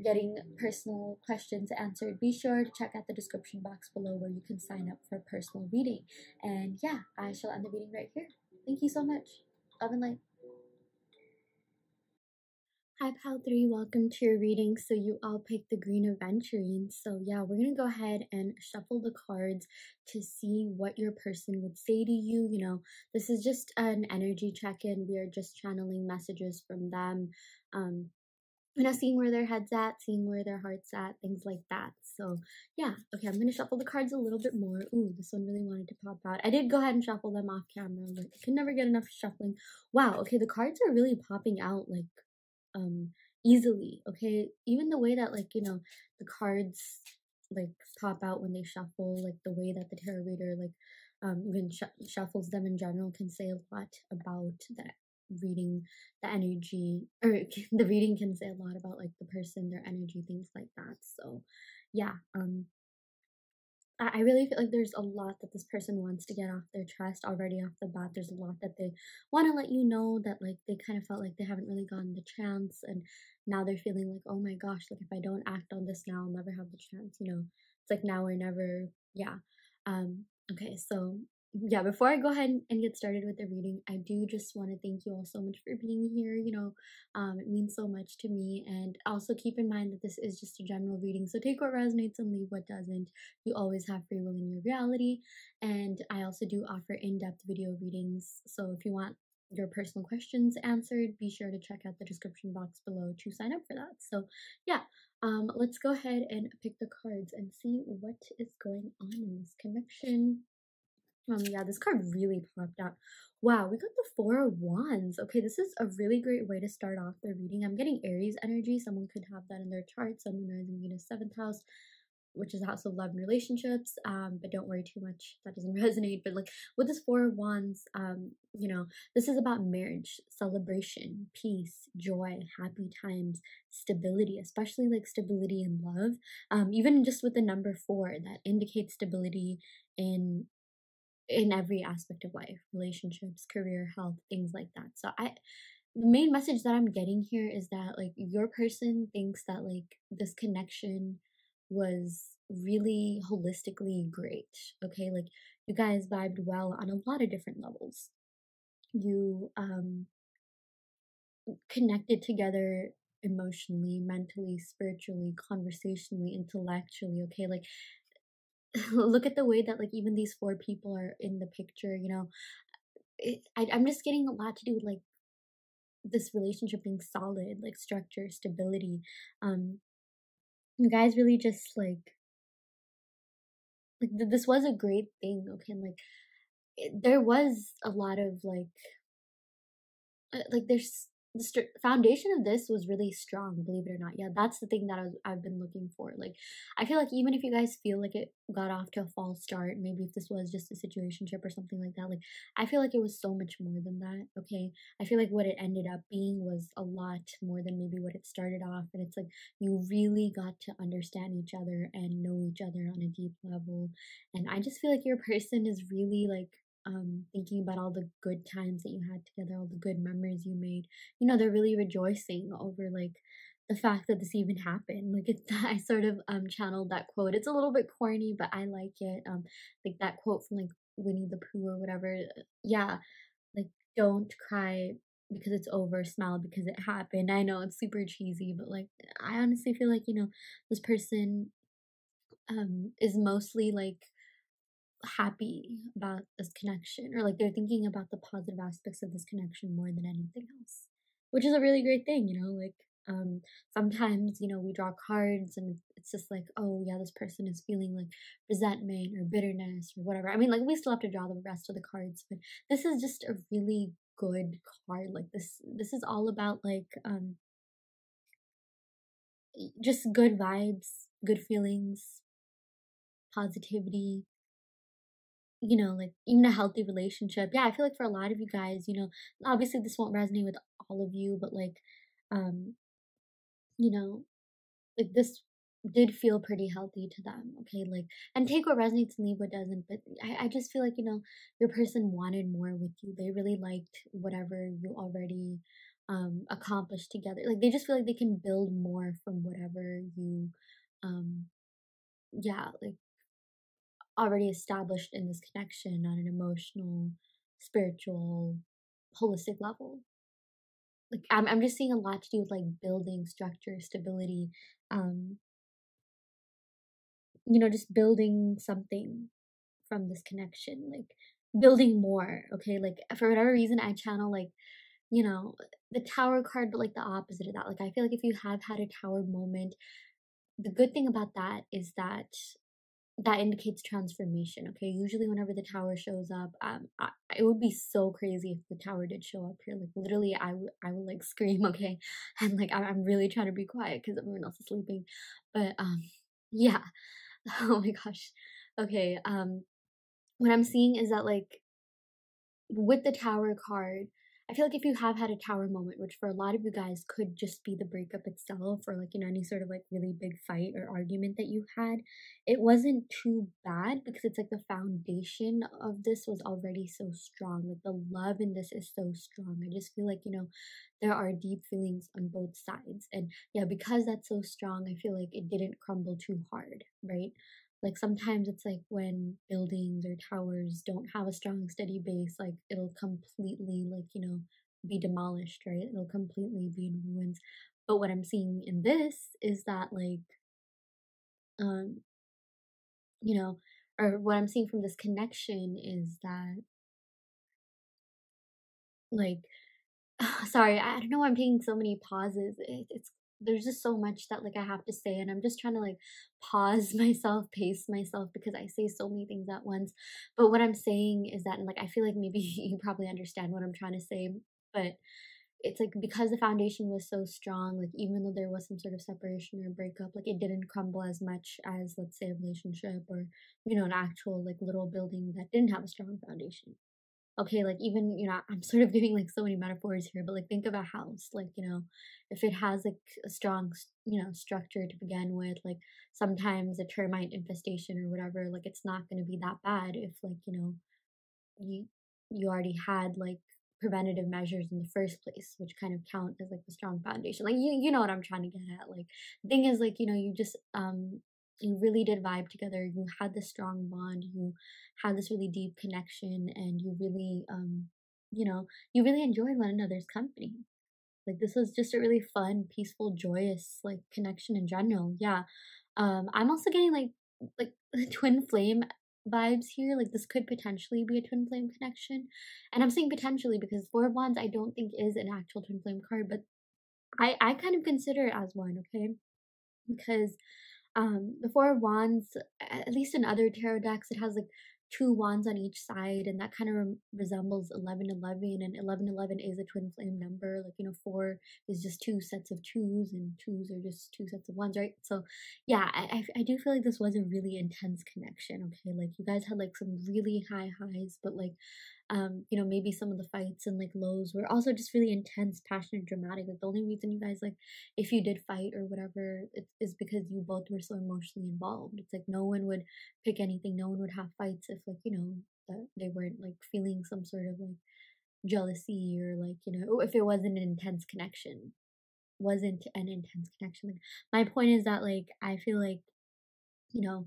getting personal questions answered, be sure to check out the description box below, where you can sign up for a personal reading. And yeah, I shall end the reading right here. Thank you so much. Love and light. Hi Pal 3, welcome to your reading. So you all picked the green Aventurine. So yeah, we're going to go ahead and shuffle the cards to see what your person would say to you. You know, this is just an energy check-in. We are just channeling messages from them. seeing where their head's at, seeing where their heart's at, things like that. So yeah, okay, I'm gonna shuffle the cards a little bit more. Ooh, this one really wanted to pop out. I did go ahead and shuffle them off camera, but I can never get enough shuffling. Wow, okay, the cards are really popping out like easily. Okay, even the way that, like, the cards like pop out when they shuffle, like the way that the tarot reader like even shuffles them in general can say a lot about that reading, the energy, or the reading can say a lot about like the person, their energy, things like that. So yeah, I really feel like there's a lot that this person wants to get off their chest already off the bat. There's a lot that they want to let you know, that like they kind of felt like they haven't really gotten the chance, and now they're feeling like, oh my gosh, like if I don't act on this now, I'll never have the chance. It's like now or never. Yeah. Okay, so yeah, before I go ahead and get started with the reading, I do just want to thank you all so much for being here. It means so much to me. And also keep in mind that this is just a general reading, so take what resonates and leave what doesn't. You always have free will in your reality. And I also do offer in-depth video readings, so if you want your personal questions answered, be sure to check out the description box below to sign up for that. So yeah, let's go ahead and pick the cards and see what is going on in this connection. Yeah, this card really popped out. Wow, we got the Four of Wands. Okay, this is a really great way to start off the reading. I'm getting Aries energy. Someone could have that in their chart. Sun, rising, Venus, 7th house, which is the house of love and relationships. But don't worry too much. That doesn't resonate. But like with this Four of Wands, this is about marriage, celebration, peace, joy, happy times, stability, especially like stability in love. Even just with the number 4, that indicates stability in every aspect of life, relationships, career, health, things like that. So the main message that I'm getting here is that like your person thinks that like this connection was really holistically great. Okay, like you guys vibed well on a lot of different levels. You connected together emotionally, mentally, spiritually, conversationally, intellectually. Okay, like look at the way that like even these 4 people are in the picture. I'm just getting a lot to do with like this relationship being solid, like structure, stability. You guys really just this was a great thing. Okay, and like there was a lot of there's the foundation of this was really strong, believe it or not. Yeah, that's the thing that I've been looking for. Like I feel like even if you guys feel like it got off to a false start, maybe if this was just a situationship or something like that, like I feel like it was so much more than that. Okay, I feel like what it ended up being was a lot more than maybe what it started off. And it's like you really got to understand each other and know each other on a deep level. And I just feel like your person is really thinking about all the good times that you had together, all the good memories you made. They're really rejoicing over like the fact that this even happened. Like I sort of channeled that quote. It's a little bit corny, but I like it. Like that quote from like Winnie the Pooh or whatever. Yeah, like don't cry because it's over, smile because it happened. I know it's super cheesy, but like I honestly feel like this person is mostly like happy about this connection, or like they're thinking about the positive aspects of this connection more than anything else, which is a really great thing. Like sometimes we draw cards and it's just like, oh yeah, this person is feeling like resentment or bitterness or whatever. I mean, like we still have to draw the rest of the cards, but this is just a really good card. Like this is all about like just good vibes, good feelings, positivity, like even a healthy relationship. Yeah, I feel like for a lot of you guys, obviously this won't resonate with all of you, but like, you know, like this did feel pretty healthy to them. Okay, like, and take what resonates and leave what doesn't. But I just feel like, your person wanted more with you. They really liked whatever you already accomplished together. Like they just feel like they can build more from whatever you yeah, like already established in this connection on an emotional, spiritual, holistic level. Like I'm just seeing a lot to do with like building structure, stability, um, just building something from this connection, like building more. Okay, like for whatever reason I channel like you know, the Tower card, but like the opposite of that. Like I feel like if you have had a Tower moment, the good thing about that is that that indicates transformation. Okay, usually whenever the Tower shows up, it would be so crazy if the Tower did show up here. Like literally, I would like scream. Okay, and like I'm really trying to be quiet because everyone else is sleeping, but yeah. Oh my gosh. Okay, what I'm seeing is that like with the Tower card, I feel like if you have had a Tower moment, which for a lot of you guys could just be the breakup itself, or like, you know, any sort of like really big fight or argument that you had, it wasn't too bad because it's like the foundation of this was already so strong. Like the love in this is so strong. I just feel like, you know, there are deep feelings on both sides. And yeah, because that's so strong, I feel like it didn't crumble too hard, right? Like sometimes it's like when buildings or towers don't have a strong, steady base, like it'll completely, like, you know, be demolished, right? It'll completely be in ruins. But what I'm seeing in this is that, like, um, you know, or what I'm seeing from this connection is that, like, sorry, I don't know why I'm taking so many pauses. It's there's just so much that like I have to say, and I'm just trying to like pause myself, pace myself because I say so many things at once. But what I'm saying is that, and like I feel like maybe you probably understand what I'm trying to say, but it's like because the foundation was so strong, like even though there was some sort of separation or breakup, like it didn't crumble as much as, let's say, a relationship or, you know, an actual like little building that didn't have a strong foundation. Okay, like even, you know, I'm sort of giving like so many metaphors here, but like think of a house, like, you know, if it has like a strong, you know, structure to begin with, like sometimes a termite infestation or whatever, like it's not going to be that bad if like, you know, you you already had like preventative measures in the first place, which kind of count as like the strong foundation. Like you know what I'm trying to get at. Like the thing is like, you know, you just you really did vibe together. You had this strong bond. You had this really deep connection, and you really you know, you really enjoyed one another's company. Like this was just a really fun, peaceful, joyous like connection in general. Yeah. I'm also getting like twin flame vibes here. Like this could potentially be a twin flame connection. And I'm saying potentially because Four of Wands I don't think is an actual twin flame card, but I kind of consider it as one, okay? Because the Four of Wands, at least in other tarot decks, it has like two wands on each side, and that kind of resembles 1111. And 1111 is a twin flame number. Like, you know, four is just two sets of twos, and twos are just two sets of ones, right? So, yeah, I do feel like this was a really intense connection, okay? Like, you guys had like some really high highs, but like, you know, maybe some of the fights and like lows were also just really intense, passionate, dramatic. Like the only reason you guys like, if you did fight or whatever, it is because you both were so emotionally involved. It's like no one would pick anything, no one would have fights if like, you know, that they weren't like feeling some sort of like jealousy or like, you know, if it wasn't an intense connection. Wasn't an intense connection. Like my point is that like I feel like, you know,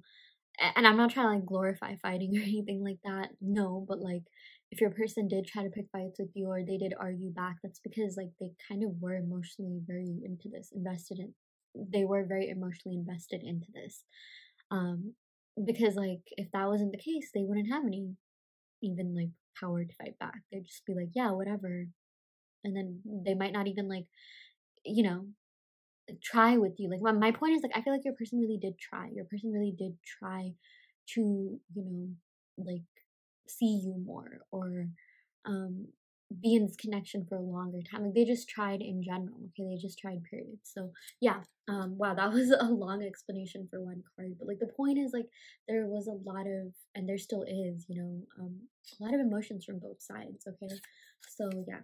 and I'm not trying to like glorify fighting or anything like that. No, but like if your person did try to pick fights with you or they did argue back, that's because like they kind of were emotionally very into this, invested in. They were very emotionally invested into this. Um, because like if that wasn't the case, they wouldn't have any even like power to fight back. They'd just be like, yeah, whatever, and then they might not even like, you know, try with you. Like my point is like I feel like your person really did try. Your person really did try to, you know, like see you more or um be in this connection for a longer time. Like they just tried in general. Okay, they just tried period. So yeah, wow, that was a long explanation for one card. But like the point is like there was a lot of, and there still is, you know, a lot of emotions from both sides. Okay. So yeah.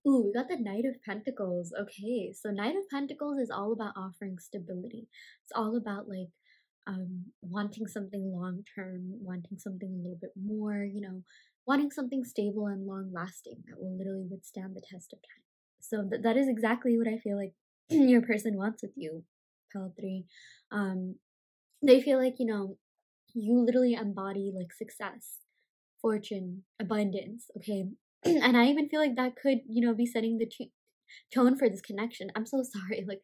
Ooh, we got the Knight of Pentacles. Okay, so Knight of Pentacles is all about offering stability. It's all about like wanting something long term, wanting something a little bit more, you know, wanting something stable and long lasting that will literally withstand the test of time. So that is exactly what I feel like your person wants with you, Pal 3. They feel like, you know, you literally embody like success, fortune, abundance, okay? And I even feel like that could, you know, be setting the tone for this connection. I'm so sorry. Like,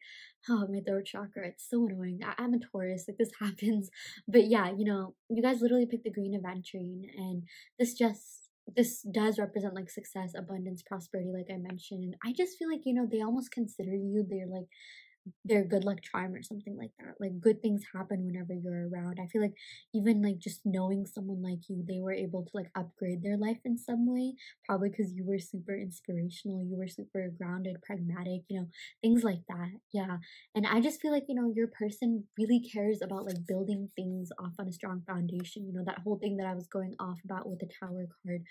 oh, my throat chakra. It's so annoying. I'm a Taurus. Like, this happens. But yeah, you know, you guys literally picked the green Aventurine. And this just this does represent like success, abundance, prosperity, like I mentioned. And I just feel like, you know, they almost consider you their good luck charm or something like that. Like good things happen whenever you're around. I feel like even like just knowing someone like you, they were able to like upgrade their life in some way, probably because you were super inspirational, you were super grounded, pragmatic, you know, things like that. Yeah. And I just feel like, you know, your person really cares about like building things off on a strong foundation. You know, that whole thing that I was going off about with the Tower card.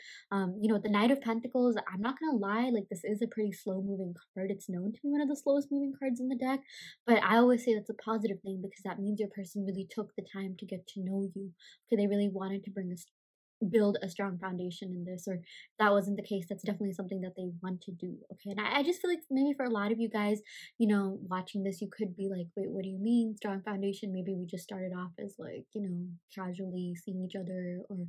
You know, the Knight of Pentacles, I'm not gonna lie, like this is a pretty slow moving card. It's known to be one of the slowest moving cards in the deck, but I always say that's a positive thing because that means your person really took the time to get to know you. Okay, they really wanted to build a strong foundation in this, or if that wasn't the case, that's definitely something that they want to do. Okay, and I just feel like maybe for a lot of you guys, you know, watching this, you could be like, wait, what do you mean strong foundation? Maybe we just started off as like, you know, casually seeing each other or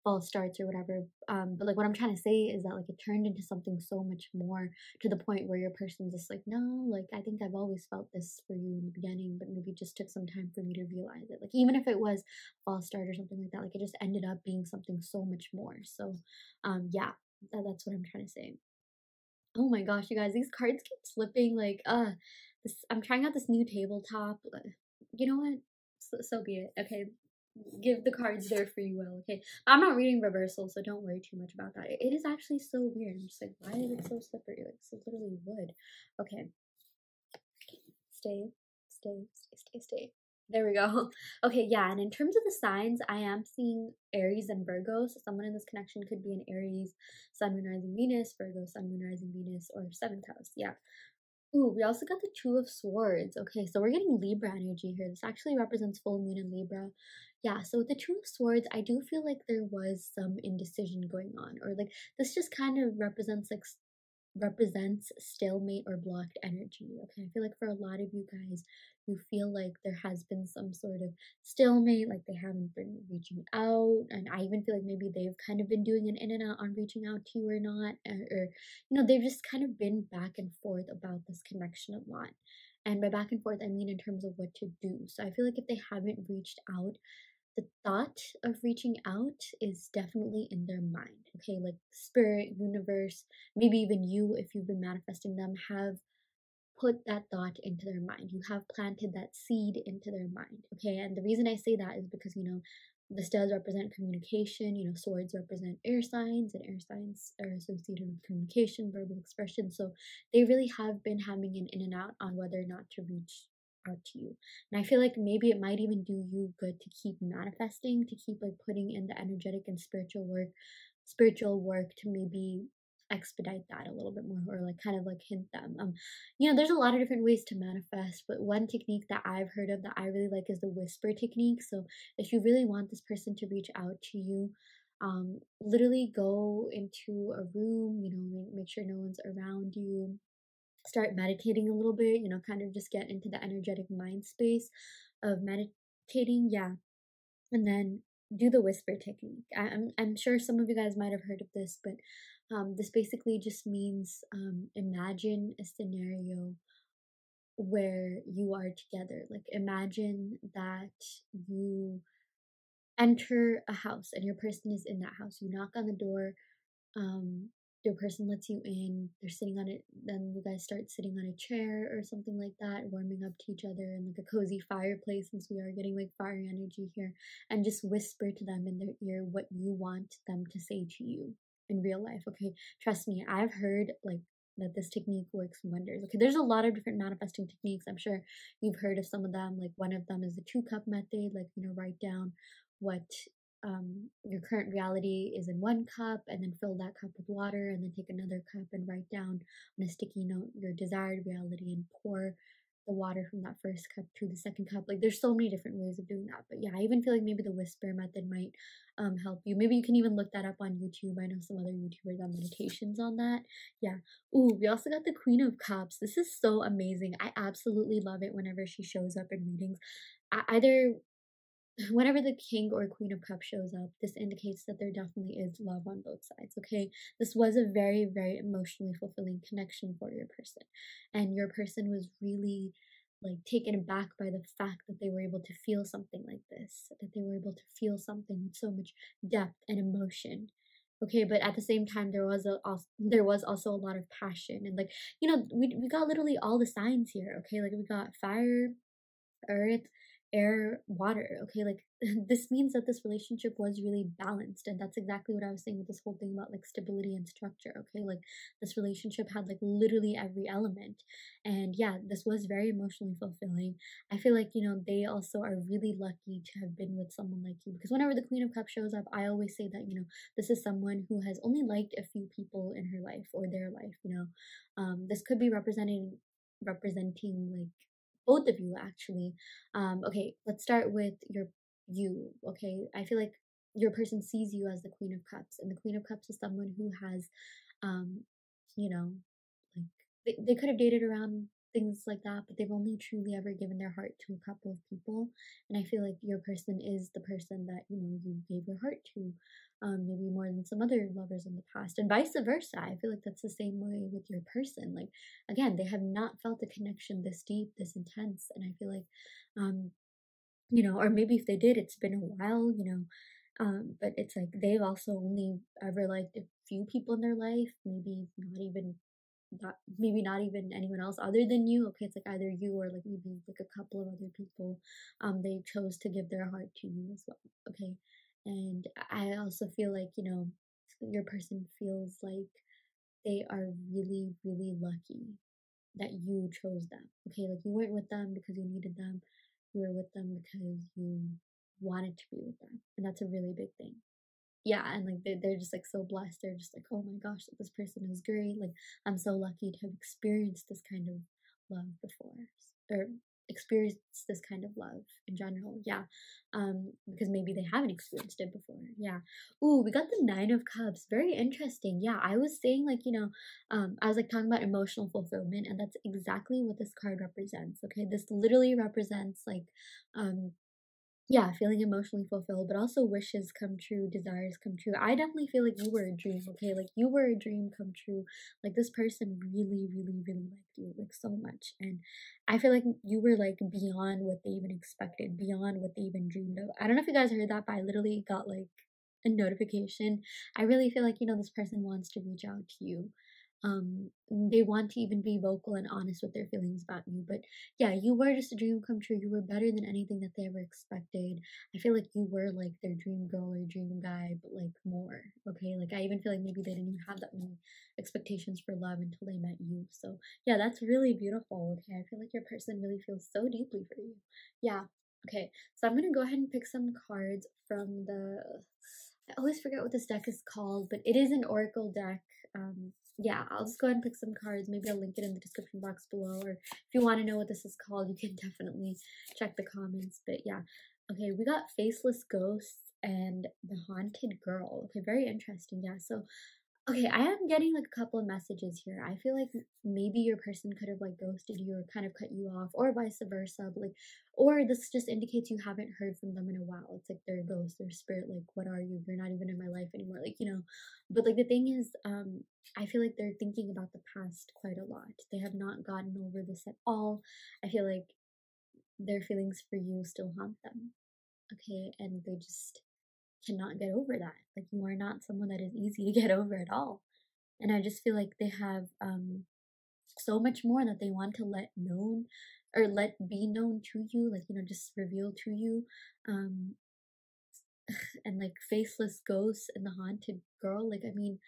false starts or whatever. But like what I'm trying to say is that like it turned into something so much more, to the point where your person's just like, no, like I think I've always felt this for you in the beginning, but maybe it just took some time for me to realize it. Like even if it was false start or something like that, like it just ended up being something so much more. So yeah, that's what I'm trying to say. Oh my gosh, you guys, these cards keep slipping. Like this, I'm trying out this new tabletop. You know what, so be it. Okay, give the cards their free will. Okay, I'm not reading reversal, so don't worry too much about that. It is actually so weird. I'm just like, why is it so slippery? Like it's literally wood. Okay, stay, stay. There we go. Okay, yeah, and in terms of the signs, I am seeing Aries and Virgo. So someone in this connection could be an Aries, Sun, Moon, Rising, Venus, Virgo, Sun, Moon, Rising, Venus, or 7th house. Yeah. Ooh, we also got the Two of Swords. Okay, so we're getting Libra energy here. This actually represents full moon in Libra. Yeah, so with the Two of Swords, I do feel like there was some indecision going on, or like this just kind of represents stalemate or blocked energy. Okay, I feel like for a lot of you guys, you feel like there has been some sort of stalemate, like they haven't been reaching out, and I even feel like maybe they've kind of been doing an in and out on reaching out to you or not, or you know, they've just kind of been back and forth about this connection a lot. And by back and forth, I mean in terms of what to do. So I feel like if they haven't reached out, the thought of reaching out is definitely in their mind. Okay, like spirit, universe, maybe even you, if you've been manifesting them, have put that thought into their mind. You have planted that seed into their mind. Okay, and the reason I say that is because, you know, this does represent communication. You know, swords represent air signs, and air signs are associated with communication, verbal expression. So they really have been having an in and out on whether or not to reach out to you. And I feel like maybe it might even do you good to keep manifesting, to keep like putting in the energetic and spiritual work to maybe expedite that a little bit more, or like kind of like hint them. You know, there's a lot of different ways to manifest, but one technique that I've heard of that I really like is the whisper technique. So if you really want this person to reach out to you, literally go into a room, you know, make sure no one's around you, start meditating a little bit, you know, kind of just get into the energetic mind space of meditating. Yeah, and then do the whisper technique. I'm sure some of you guys might have heard of this, but this basically just means imagine a scenario where you are together. Like imagine that you enter a house and your person is in that house. You knock on the door, um your person lets you in, they're sitting on it, then you guys start sitting on a chair or something like that, warming up to each other in like a cozy fireplace, since we are getting like fiery energy here, and just whisper to them in their ear what you want them to say to you in real life. Okay, trust me, I've heard like that this technique works wonders. Okay, there's a lot of different manifesting techniques. I'm sure you've heard of some of them. Like one of them is the 2 cup method, like, you know, write down what your current reality is in 1 cup, and then fill that cup with water, and then take another cup and write down on a sticky note your desired reality, and pour the water from that first cup to the second cup. Like there's so many different ways of doing that, but yeah, I even feel like maybe the whisper method might help you. Maybe you can even look that up on YouTube. I know some other YouTubers have meditations on that. Yeah. Ooh, we also got the Queen of Cups. This is so amazing. I absolutely love it whenever she shows up in readings. Either whenever the king or queen of cups shows up, this indicates that there definitely is love on both sides. Okay, this was a very, very emotionally fulfilling connection for your person, and your person was really like taken aback by the fact that they were able to feel something like this, that they were able to feel something with so much depth and emotion. okay, but at the same time there was also a lot of passion, and like, you know, we got literally all the signs here, okay? Like we got fire, earth, air, water. Okay, like this means that this relationship was really balanced, and that's exactly what I was saying with this whole thing about like stability and structure. Okay, like this relationship had like literally every element, and yeah, this was very emotionally fulfilling. I feel like, you know, they also are really lucky to have been with someone like you, because whenever the Queen of Cups shows up, I always say that, you know, this is someone who has only liked a few people in her life or their life. You know, this could be representing like both of you actually. Okay, let's start with you. Okay, I feel like your person sees you as the Queen of Cups, and the Queen of Cups is someone who has, um you know, like they could have dated around things like that, but they've only truly ever given their heart to a couple of people. And I feel like your person is the person that, you know, you gave your heart to, maybe more than some other lovers in the past, and vice versa. I feel like that's the same way with your person. Like, again, they have not felt a connection this deep, this intense, and I feel like, you know, or maybe if they did, it's been a while, you know. But it's like they've also only ever liked a few people in their life, maybe not even anyone else other than you. Okay, it's like either you or like maybe like a couple of other people. They chose to give their heart to you as well. Okay, and I also feel like, you know, your person feels like they are really, really lucky that you chose them. Okay, like you weren't with them because you needed them. You were with them because you wanted to be with them, and that's a really big thing. Yeah, and like they're just like so blessed. They're just like, oh my gosh, like, this person is great. Like, I'm so lucky to have experienced this kind of love before, or experienced this kind of love in general. Yeah, because maybe they haven't experienced it before. Yeah. Ooh, we got the Nine of Cups. Very interesting. Yeah, I was saying like, you know, I was like talking about emotional fulfillment, and that's exactly what this card represents. Okay, this literally represents like, um yeah, feeling emotionally fulfilled, but also wishes come true, desires come true. I definitely feel like you were a dream, okay? Like you were a dream come true. Like this person really, really, really liked you like so much. And I feel like you were like beyond what they even expected, beyond what they even dreamed of. I don't know if you guys heard that, but I literally got like a notification. I really feel like, you know, this person wants to reach out to you. They want to even be vocal and honest with their feelings about you. But yeah, you were just a dream come true. You were better than anything that they ever expected. I feel like you were like their dream girl or dream guy, but like more. Okay, like I even feel like maybe they didn't even have that many expectations for love until they met you. So yeah, that's really beautiful. Okay, I feel like your person really feels so deeply for you. Yeah. Okay, so I'm gonna go ahead and pick some cards from the. I always forget what this deck is called, but it is an oracle deck. Yeah, I'll just go ahead and pick some cards. Maybe I'll link it in the description box below, or if you want to know what this is called, you can definitely check the comments. But yeah, okay, we got Faceless Ghosts and the Haunted Girl. Okay, very interesting. Yeah, so okay, I am getting like a couple of messages here. I feel like maybe your person could have like ghosted you or kind of cut you off, or vice versa. But like, or this just indicates you haven't heard from them in a while. It's like their ghost, their spirit. Like, what are you? You're not even in my life anymore. Like, you know. But like the thing is, I feel like they're thinking about the past quite a lot. They have not gotten over this at all. I feel like their feelings for you still haunt them. Okay, and they just cannot get over that. Like you are not someone that is easy to get over at all. And I just feel like they have so much more that they want to let known or let be known to you, like, you know, just reveal to you. Um and like Faceless Ghosts and the Haunted Girl, like I mean,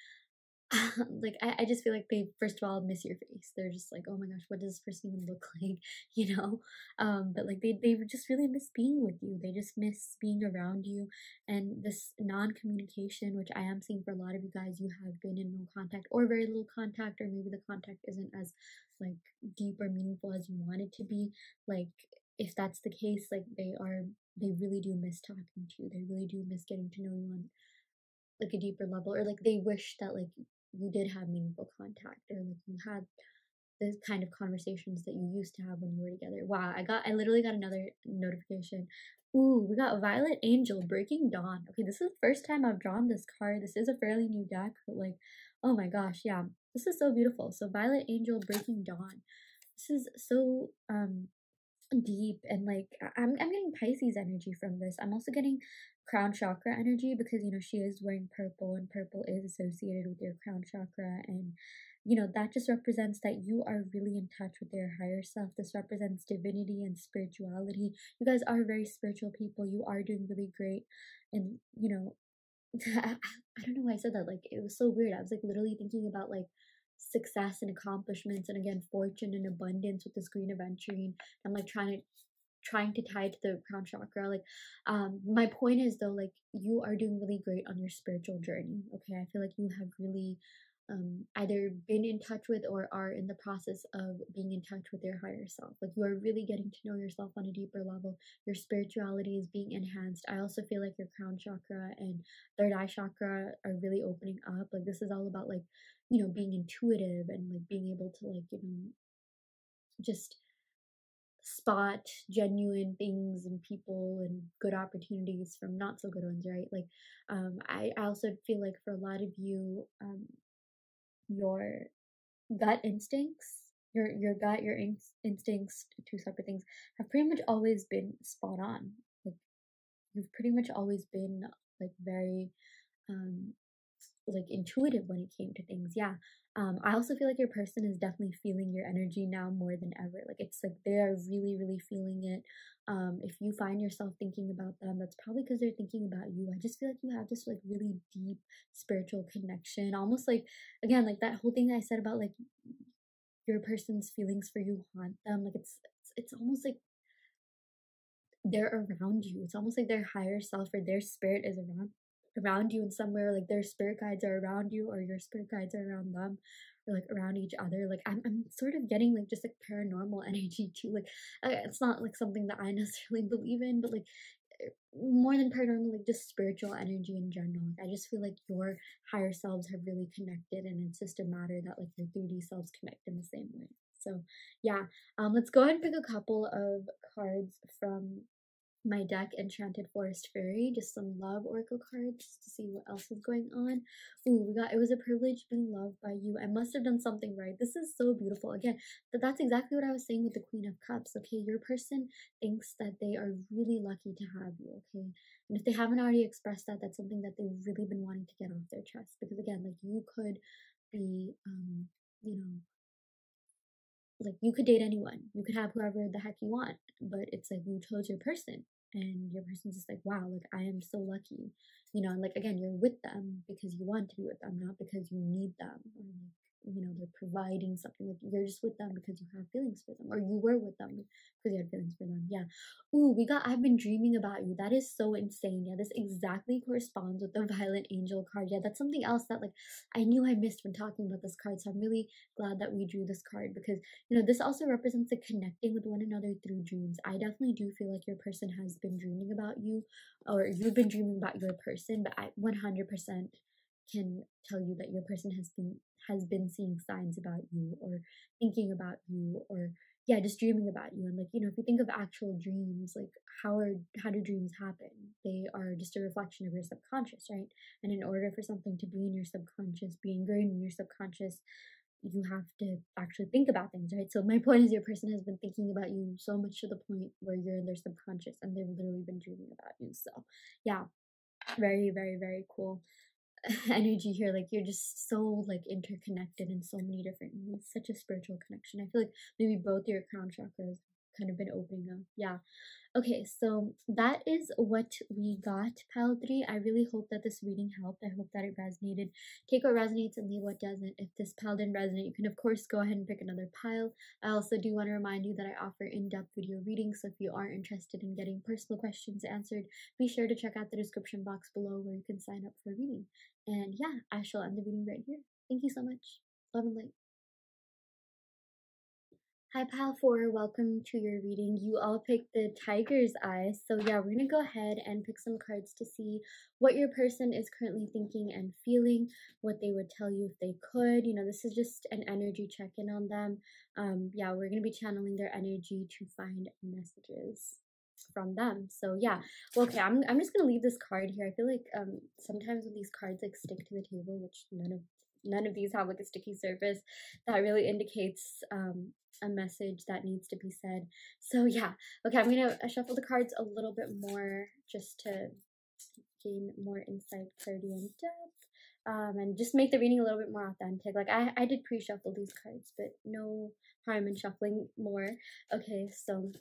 like I just feel like they first of all miss your face. They're just like, oh my gosh, what does this person even look like? You know? But like they just really miss being with you. They just miss being around you. And this non-communication, which I am seeing for a lot of you guys, you have been in no contact or very little contact, or maybe the contact isn't as like deep or meaningful as you want it to be. Like if that's the case, like they really do miss talking to you. They really do miss getting to know you on like a deeper level, or like they wish that like you did have meaningful contact, or like you had the kind of conversations that you used to have when you were together. Wow, I literally got another notification. Ooh, we got Violet Angel Breaking Dawn. Okay, this is the first time I've drawn this card. This is a fairly new deck, but like, oh my gosh, yeah, this is so beautiful. So Violet Angel Breaking Dawn. This is so deep, and like I'm getting Pisces energy from this. I'm also getting crown chakra energy because she is wearing purple, and purple is associated with your crown chakra, and that just represents that you are really in touch with your higher self. This represents divinity and spirituality. You guys are very spiritual people. You are doing really great, and I don't know why I said that. Like, it was so weird. I was like literally thinking about like success and accomplishments, and again fortune and abundance with this green aventurine. I'm like trying to tie it to the crown chakra. Like, my point is though, like, you are doing really great on your spiritual journey. Okay, I feel like you have really either been in touch with or are in the process of being in touch with your higher self. Like, you are really getting to know yourself on a deeper level. Your spirituality is being enhanced. I also feel like your crown chakra and third eye chakra are really opening up. Like, this is all about like being intuitive and like being able to like just spot genuine things and people and good opportunities from not so good ones, right? Like, I also feel like for a lot of you, your gut instincts, your gut, your instincts, two separate things, have pretty much always been spot on. Like, you've pretty much always been like very um like intuitive when it came to things. Yeah. I also feel like your person is definitely feeling your energy now more than ever. Like, it's like they are really, really feeling it. If you find yourself thinking about them, that's probably because they're thinking about you. I just feel like you have this like really deep spiritual connection, almost like, again, like that whole thing that I said about like your person's feelings for you haunt them. Like, it's almost like they're around you. It's almost like their higher self or their spirit is around you in somewhere. Like, their spirit guides are around you, or your spirit guides are around them, or like around each other. Like, I'm sort of getting like just like paranormal energy too. Like, it's not like something that I necessarily believe in, but like more than paranormal, like just spiritual energy in general. Like, I just feel like your higher selves have really connected, and it's just a matter that like your 3D selves connect in the same way. So yeah, let's go ahead and pick a couple of cards from my deck, Enchanted Forest Fairy, just some love oracle cards to see what else is going on. Ooh, we got, it was a privilege being loved by you. I must have done something right. This is so beautiful. Again, that's exactly what I was saying with the Queen of Cups. Okay, your person thinks that they are really lucky to have you. Okay, and if they haven't already expressed that, that's something that they've really been wanting to get off their chest. Because again, like, you could be, you know, like, you could date anyone, you could have whoever the heck you want, but it's like you chose your person, and your person's just like, wow, like, I am so lucky, and like, again, you're with them because you want to be with them, not because you need them, or like, they're providing something. Like, you're just with them because you have feelings for them, or you were with them because you had feelings for them. Yeah. Ooh, we got I've been dreaming about you. That is so insane. Yeah, this exactly corresponds with the Violet Angel card. Yeah, that's something else that like I knew I missed when talking about this card, so I'm really glad that we drew this card, because this also represents the connecting with one another through dreams. I definitely do feel like your person has been dreaming about you, or you've been dreaming about your person, but I 100% can tell you that your person has been seeing signs about you, or thinking about you, or yeah, just dreaming about you. And like, if you think of actual dreams, like, how do dreams happen? They are just a reflection of your subconscious, right? And in order for something to be in your subconscious, be ingrained in your subconscious, you have to actually think about things, right? So my point is, your person has been thinking about you so much to the point where you're in their subconscious, and they've literally been dreaming about you. So yeah, very, very, very cool energy here. Like, you're just so like interconnected in so many different ways. Such a spiritual connection. I feel like maybe both your crown chakras kind of been opening up. Yeah. Okay, so that is what we got, pile 3. I really hope that this reading helped. I hope that it resonated. Take what resonates and leave what doesn't. If this pile didn't resonate, you can of course go ahead and pick another pile. I also do want to remind you that I offer in-depth video readings, so if you are interested in getting personal questions answered, be sure to check out the description box below where you can sign up for a reading. And yeah, I shall end the reading right here. Thank you so much. Love and light. Hi, Pal 4. Welcome to your reading. You all picked the Tiger's Eye. So yeah, we're going to go ahead and pick some cards to see what your person is currently thinking and feeling, what they would tell you if they could. This is just an energy check-in on them. Yeah, we're going to be channeling their energy to find messages from them. So yeah, well, okay, I'm just gonna leave this card here. I feel like sometimes when these cards like stick to the table, which none of these have like a sticky surface, that really indicates a message that needs to be said. So yeah, okay, I'm gonna shuffle the cards a little bit more just to gain more insight, clarity, and depth, and just make the reading a little bit more authentic. Like I did pre-shuffle these cards, but no harm in shuffling more. Okay, so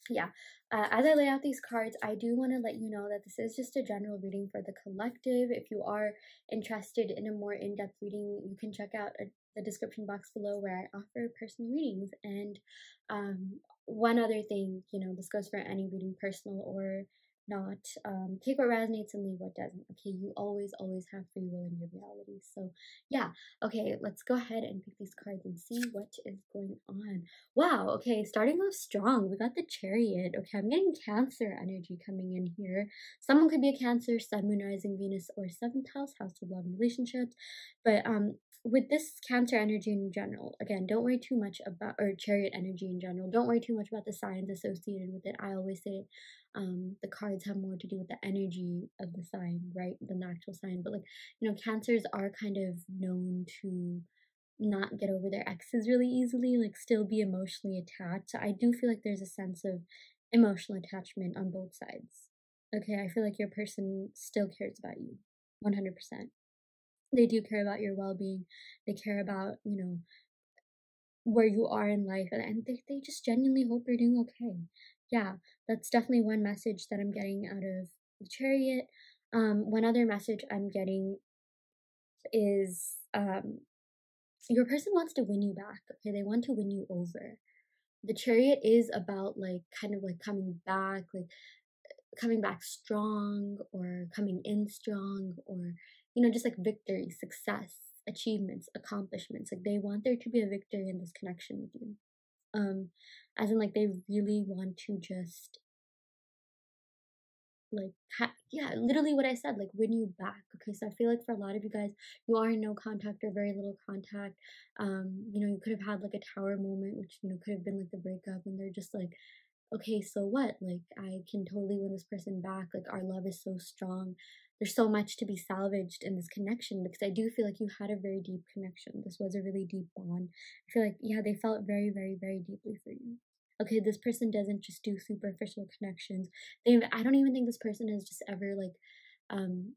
yeah, as I lay out these cards, I do want to let you know that this is just a general reading for the collective. If you are interested in a more in-depth reading, you can check out the description box below where I offer personal readings. And one other thing, this goes for any reading, personal or not, take what resonates and leave what doesn't. Okay, you always have free will in your reality. So yeah, okay, let's go ahead and pick these cards and see what is going on. Wow, okay, starting off strong, we got the Chariot. Okay, I'm getting Cancer energy coming in here. Someone could be a Cancer, Sun, Moon, Rising, Venus, or 7th house of love and relationships. But with this Cancer energy in general, again, don't worry too much about, or Chariot energy in general, don't worry too much about the signs associated with it. I always say the cards have more to do with the energy of the sign, right, than the actual sign. But like, Cancers are kind of known to not get over their exes really easily, like still be emotionally attached. So I do feel like there's a sense of emotional attachment on both sides. Okay, I feel like your person still cares about you 100%. They do care about your well-being. They care about, where you are in life, and they just genuinely hope you're doing okay. Yeah, that's definitely one message that I'm getting out of the Chariot. One other message I'm getting is your person wants to win you back. Okay, they want to win you over. The Chariot is about like kind of like coming back strong, or coming in strong, or just like victory, success, achievements, accomplishments. Like they want there to be a victory in this connection with you. As in like they really want to just like yeah, literally what I said, like win you back. Okay, so I feel like for a lot of you guys, you are in no contact or very little contact. You could have had like a tower moment, which could have been like the breakup, and they're just like, okay, so what? Like I can totally win this person back. Like our love is so strong. There's so much to be salvaged in this connection, because I do feel like you had a very deep connection. This was a really deep bond. I feel like, yeah, they felt very, very, very deeply for you. Okay, this person doesn't just do superficial connections. I don't even think this person has just ever like and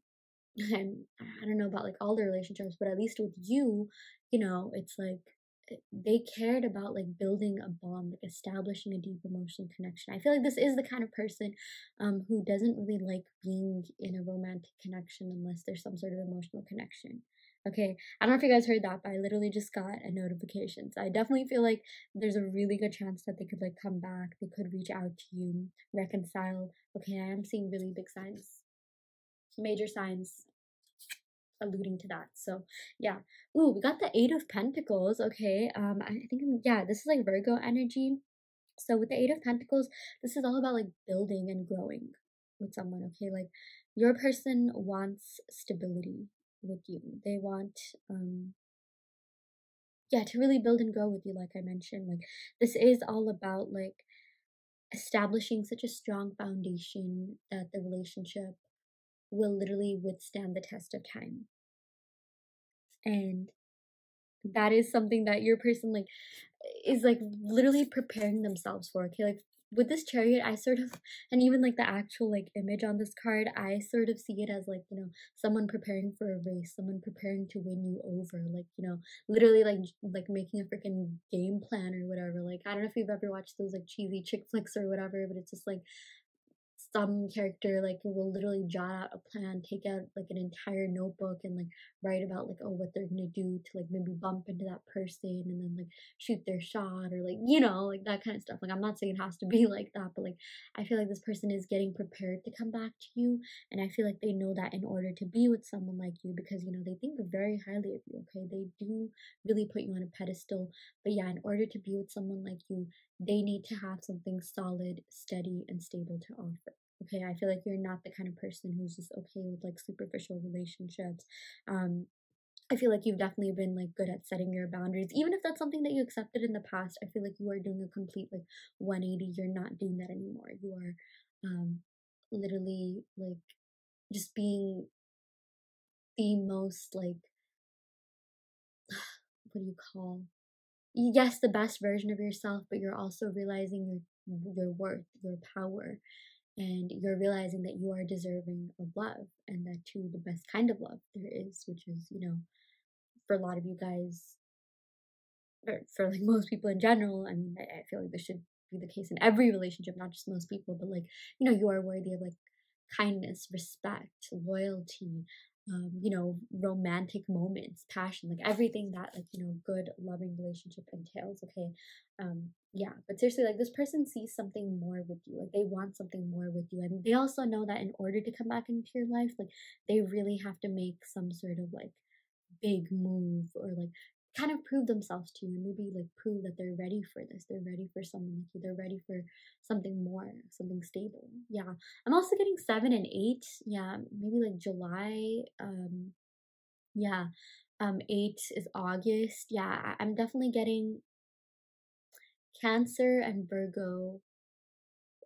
I don't know about like all the relationships, but at least with you, it's like they cared about like building a bond, like establishing a deep emotional connection. I feel like this is the kind of person who doesn't really like being in a romantic connection unless there's some sort of emotional connection. Okay, I don't know if you guys heard that, but I literally just got a notification. So I definitely feel like there's a really good chance that they could like come back, they could reach out to you, reconcile. Okay, I am seeing really big signs, major signs alluding to that. So yeah. Ooh, we got the 8 of Pentacles. Okay, I think yeah, this is like Virgo energy. So with the 8 of Pentacles, this is all about like building and growing with someone. Okay, like your person wants stability with you. They want yeah, to really build and grow with you, like I mentioned. Like this is all about like establishing such a strong foundation that the relationship will literally withstand the test of time. And that is something that your person like is like literally preparing themselves for. Okay, like with this Chariot, I sort of, and even like the actual like image on this card, I sort of see it as like, someone preparing for a race, someone preparing to win you over, like, literally like making a freaking game plan or whatever. Like I don't know if you've ever watched those like cheesy chick flicks or whatever, but it's just like some character like will literally jot out a plan, take out like an entire notebook, and like write about like, oh, what they're gonna do to like maybe bump into that person, and then like shoot their shot, or like like that kind of stuff. Like I'm not saying it has to be like that, but like I feel like this person is getting prepared to come back to you, and I feel like they know that in order to be with someone like you, because they think very highly of you. Okay, they do really put you on a pedestal, but yeah, in order to be with someone like you, they need to have something solid, steady, and stable to offer. Okay, I feel like you're not the kind of person who's just okay with like superficial relationships. I feel like you've definitely been like good at setting your boundaries, even if that's something that you accepted in the past. I feel like you are doing a complete like 180. You're not doing that anymore. You are literally like just being the most like, what do you call, yes, the best version of yourself, but you're also realizing your worth, your power, and you're realizing that you are deserving of love, and that too the best kind of love there is, which is, for a lot of you guys, or for like most people in general. I mean, I feel like this should be the case in every relationship, not just most people, but like, you are worthy of like kindness, respect, loyalty, romantic moments, passion, like everything that like, good, loving relationship entails. Okay. Yeah, but seriously, like this person sees something more with you, like they want something more with you, and they also know that in order to come back into your life, like they really have to make some sort of like big move, or like kind of prove themselves to you, and maybe like prove that they're ready for this, they're ready for someone like you, they're ready for something more, something stable. Yeah, I'm also getting 7 and 8. Yeah, maybe like July. Yeah, 8 is August. Yeah, I'm definitely getting Cancer and Virgo,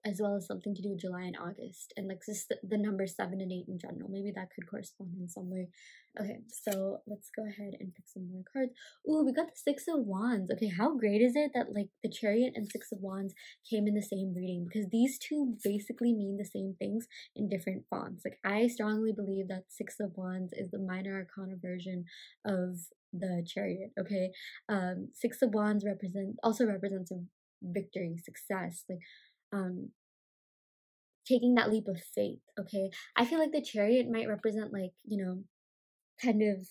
as well as something to do with July and August, and like just the number 7 and 8 in general. Maybe that could correspond in some way. Okay, so let's go ahead and pick some more cards. Ooh, we got the 6 of Wands. Okay, how great is it that like the Chariot and 6 of Wands came in the same reading? Because these two basically mean the same things in different fonts. Like I strongly believe that 6 of Wands is the minor arcana version of the Chariot. Okay, 6 of Wands also represents a victory, success, like um taking that leap of faith. Okay, I feel like the Chariot might represent like, kind of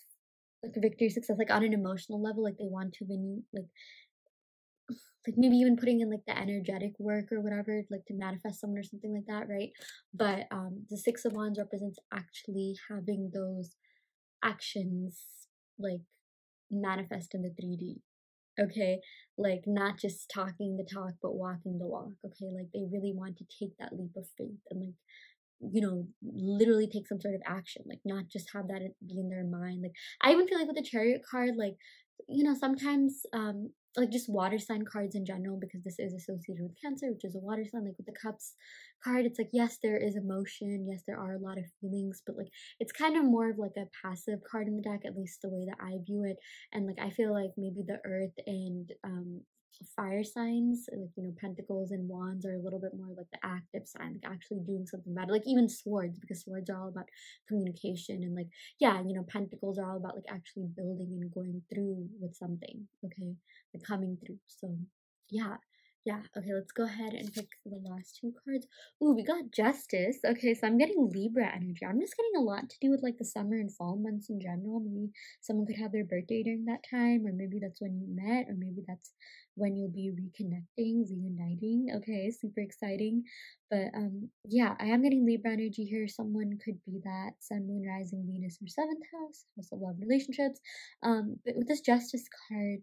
like victory, success, like on an emotional level, like they want to win, like maybe even putting in like the energetic work or whatever, like to manifest someone or something like that, right? But the 6 of Wands represents actually having those actions like manifest in the 3D. Okay, like not just talking the talk but walking the walk. Okay, like they really want to take that leap of faith and like, literally take some sort of action, like not just have that be in their mind. Like I even feel like with the Chariot card, like, sometimes like just water sign cards in general, because this is associated with Cancer, which is a water sign. Like with the Cups card, it's like, yes, there is emotion, yes, there are a lot of feelings, but like it's kind of more of like a passive card in the deck, at least the way that I view it. And like I feel like maybe the Earth and fire signs, like, Pentacles and Wands are a little bit more like the active sign, like actually doing something about it. Like even Swords, because Swords are all about communication, and like, yeah, Pentacles are all about like actually building and going through with something. Okay, like coming through. So yeah, yeah. Okay, let's go ahead and pick the last two cards. Ooh, we got Justice. Okay, so I'm getting Libra energy. I'm just getting a lot to do with like the summer and fall months in general. Maybe someone could have their birthday during that time, or maybe that's when you met, or maybe that's when you'll be reconnecting, reuniting. Okay, super exciting. But yeah, I am getting Libra energy here. Someone could be that Sun, Moon, Rising, Venus, or seventh house of love, relationships. But with this Justice card,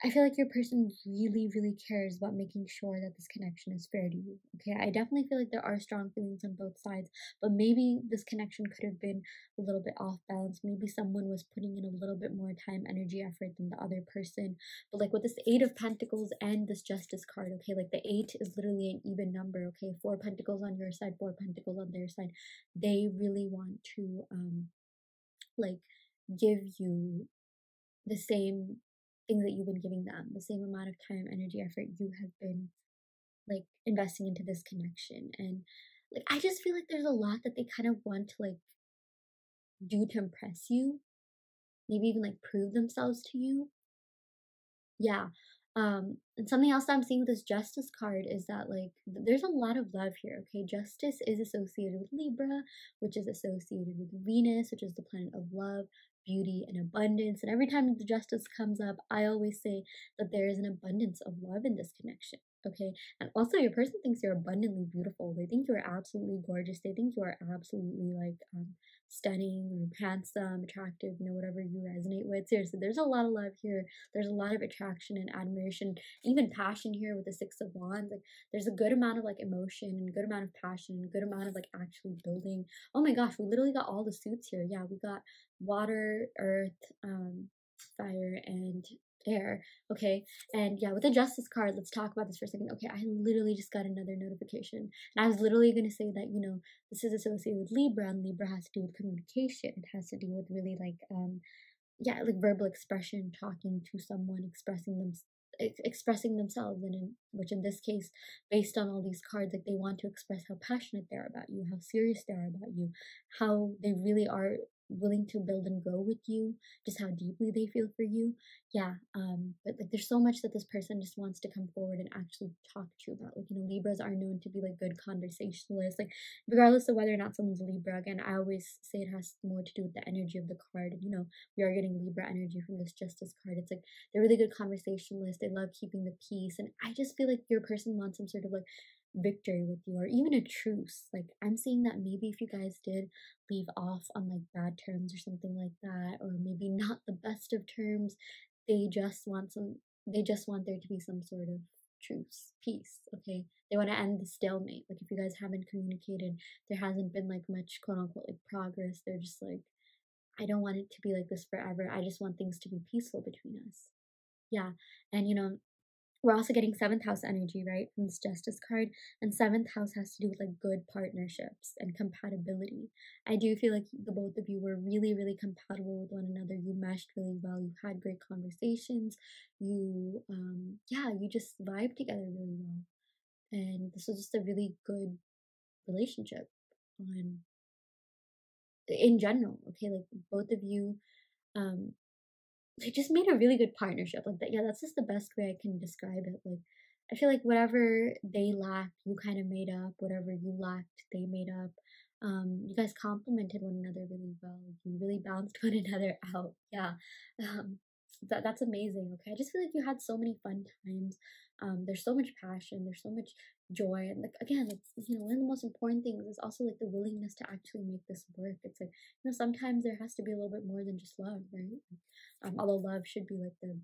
I feel like your person really, really cares about making sure that this connection is fair to you. Okay, I definitely feel like there are strong feelings on both sides, but maybe this connection could have been a little bit off balance. Maybe someone was putting in a little bit more time, energy, effort than the other person. But like with this 8 of Pentacles and this Justice card, okay, like the 8 is literally an even number. Okay, 4 Pentacles on your side, 4 Pentacles on their side. They really want to like give you the same things that you've been giving them, the same amount of time, energy, effort you have been like investing into this connection. And like I just feel like there's a lot that they kind of want to like do to impress you, maybe even like prove themselves to you. Yeah. And something else that I'm seeing with this Justice card is that like there's a lot of love here. Okay, Justice is associated with Libra, which is associated with Venus, which is the planet of love, beauty, and abundance. And every time the Justice comes up, I always say that there is an abundance of love in this connection. Okay, and also your person thinks you're abundantly beautiful. They think you're absolutely gorgeous. They think you are absolutely like stunning or handsome, attractive, whatever you resonate with. Seriously, there's a lot of love here. There's a lot of attraction and admiration, even passion here with the 6 of Wands. Like there's a good amount of like emotion and good amount of passion and good amount of like actually building. Oh my gosh, we literally got all the suits here. Yeah, we got water, earth, fire and air. Okay, and yeah, with the Justice card, let's talk about this for a second. Okay, I literally just got another notification, and I was literally going to say that, you know, this is associated with Libra, and Libra has to do with communication. It has to do with really like yeah, like verbal expression, talking to someone, expressing themselves, and which in this case, based on all these cards, like they want to express how passionate they are about you, how serious they are about you, how they really are willing to build and grow with you, just how deeply they feel for you. Yeah, but like there's so much that this person just wants to come forward and actually talk to you about. Like, you know, Libras are known to be like good conversationalists, like regardless of whether or not someone's a Libra. Again, I always say it has more to do with the energy of the card. You know, we are getting Libra energy from this Justice card. It's like they're really good conversationalists. They love keeping the peace. And I just feel like your person wants some sort of like victory with you, or even a truce. Like I'm seeing that maybe if you guys did leave off on like bad terms or something like that, or maybe not the best of terms, they just want there to be some sort of truce, peace. Okay, they want to end the stalemate. Like if you guys haven't communicated, there hasn't been like much quote unquote like progress. They're just like, I don't want it to be like this forever. I just want things to be peaceful between us. Yeah. And you know, we're also getting seventh house energy, right? From this Justice card. And seventh house has to do with like good partnerships and compatibility. I do feel like the both of you were really, really compatible with one another. You meshed really well. You had great conversations. You, yeah, you just vibe together really well. And this was just a really good relationship on in general. Okay, like both of you, um, they just made a really good partnership like that. Yeah, that's just the best way I can describe it. Like I feel like whatever they lacked, you kind of made up. Whatever you lacked, they made up. You guys complemented one another really well. You really balanced one another out. Yeah. um that's amazing. Okay, I just feel like you had so many fun times. There's so much passion, there's so much joy, and like again, it's, you know, one of the most important things is also like the willingness to actually make this work. It's like, you know, sometimes there has to be a little bit more than just love, right? Although love should be like the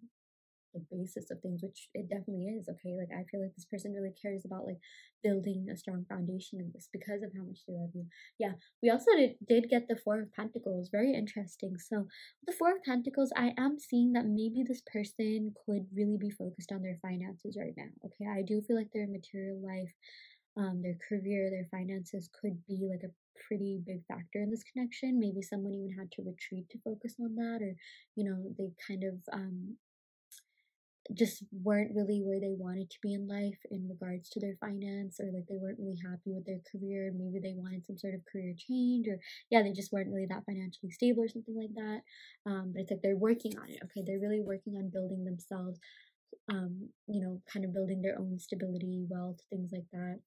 basis of things, which it definitely is. Okay, like I feel like this person really cares about like building a strong foundation of this because of how much they love you. Yeah, we also did get the Four of Pentacles. Very interesting. So the Four of Pentacles, I am seeing that maybe this person could really be focused on their finances right now. Okay, I do feel like their material life, their career, their finances could be like a pretty big factor in this connection. Maybe someone even had to retreat to focus on that, or you know, they kind of just weren't really where they wanted to be in life in regards to their finance, or like they weren't really happy with their career. Maybe they wanted some sort of career change, or yeah, they just weren't really that financially stable or something like that. But it's like they're working on it. Okay, they're really working on building themselves, you know, kind of building their own stability, wealth, things like that,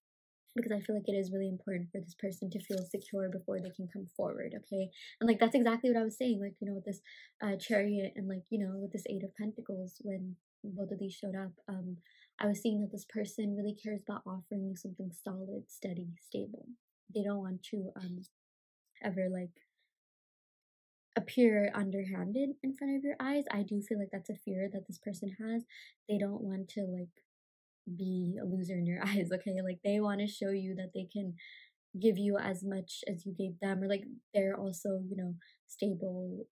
because I feel like it is really important for this person to feel secure before they can come forward. Okay, and like that's exactly what I was saying, like, you know, with this Chariot, and like, you know, with this Eight of Pentacles, when both of these showed up, I was seeing that this person really cares about offering you something solid, steady, stable. They don't want to ever like appear underhanded in front of your eyes. I do feel like that's a fear that this person has. They don't want to like be a loser in your eyes. Okay, like they want to show you that they can give you as much as you gave them, or like they're also, you know, stable,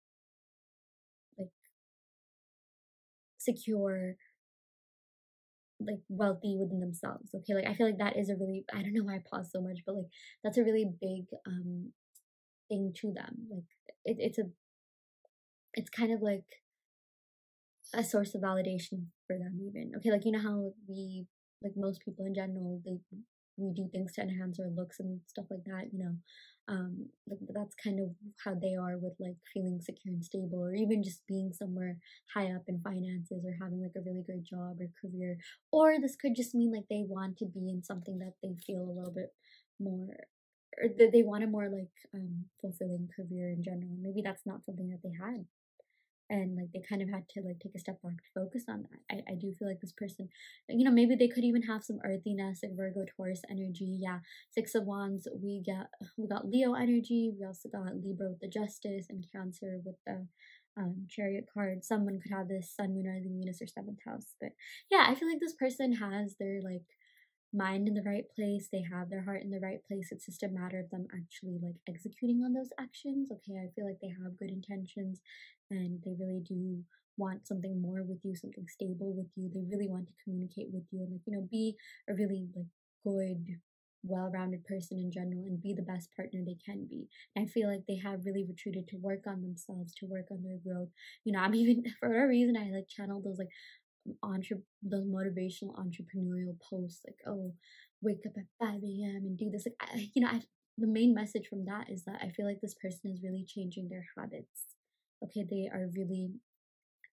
like secure, like wealthy within themselves. Okay, like I feel like that is a really, I don't know why I pause so much, but like that's a really big thing to them. Like it's kind of like a source of validation for them even. Okay, like you know how we, like most people in general, we do things to enhance our looks and stuff like that, you know. Like that's kind of how they are with like feeling secure and stable, or even just being somewhere high up in finances, or having like a really great job or career. Or this could just mean like they want to be in something that they feel a little bit more, or they want a more like fulfilling career in general. Maybe that's not something that they had, and like they kind of had to like take a step back to focus on that. I do feel like this person, you know, maybe they could even have some earthiness, like Virgo, Taurus energy. Yeah, Six of Wands, we got Leo energy. We also got Libra with the Justice, and Cancer with the Chariot card. Someone could have this Sun, Moon, Rising, Venus, or seventh house. But yeah, I feel like this person has their like mind in the right place, they have their heart in the right place. It's just a matter of them actually like executing on those actions. Okay, I feel like they have good intentions and they really do want something more with you, something stable with you. They really want to communicate with you and like, be a really like good, well-rounded person in general and be the best partner they can be. And I feel like they have really retreated to work on themselves, to work on their growth. I'm even for whatever reason I like channel those like those motivational entrepreneurial posts like, oh, wake up at 5 a.m. and do this. Like, the main message from that is that I feel like this person is really changing their habits. Okay, they are really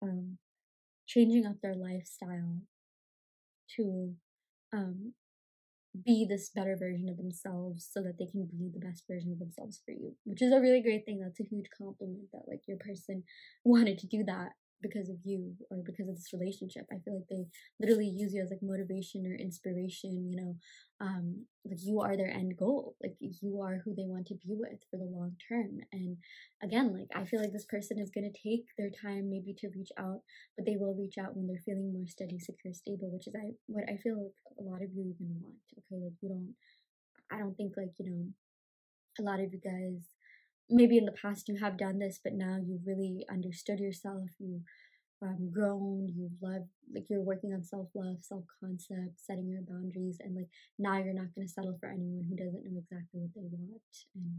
um changing up their lifestyle to um be this better version of themselves so that they can be the best version of themselves for you, which is a really great thing. That's a huge compliment that like your person wanted to do that because of you or because of this relationship. I feel like they literally use you as like motivation or inspiration, like you are their end goal. Like you are who they want to be with for the long term. And again, like I feel like this person is going to take their time maybe to reach out, but they will reach out when they're feeling more steady, secure, stable, which is what I feel like a lot of you even want. Okay, like I don't think like, a lot of you guys, maybe in the past you have done this, but now you've really understood yourself, you've grown, you've loved, like you're working on self-love, self-concept, setting your boundaries, and like now you're not going to settle for anyone who doesn't know exactly what they want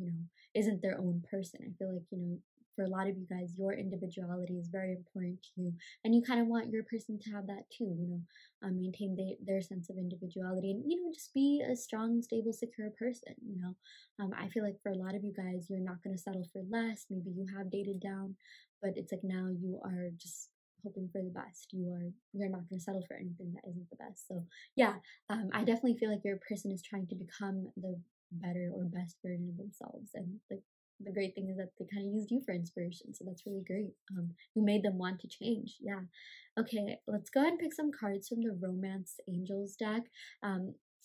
and, isn't their own person. I feel like, for a lot of you guys, your individuality is very important to you, and you kind of want your person to have that too, maintain their sense of individuality and, just be a strong, stable, secure person, I feel like for a lot of you guys, you're not going to settle for less. Maybe you have dated down, but it's like now you are just hoping for the best. You're not going to settle for anything that isn't the best. So yeah, I definitely feel like your person is trying to become the better or best version of themselves, and like the great thing is that they kind of used you for inspiration, so that's really great. You made them want to change. Yeah. Okay, let's go ahead and pick some cards from the Romance Angels deck.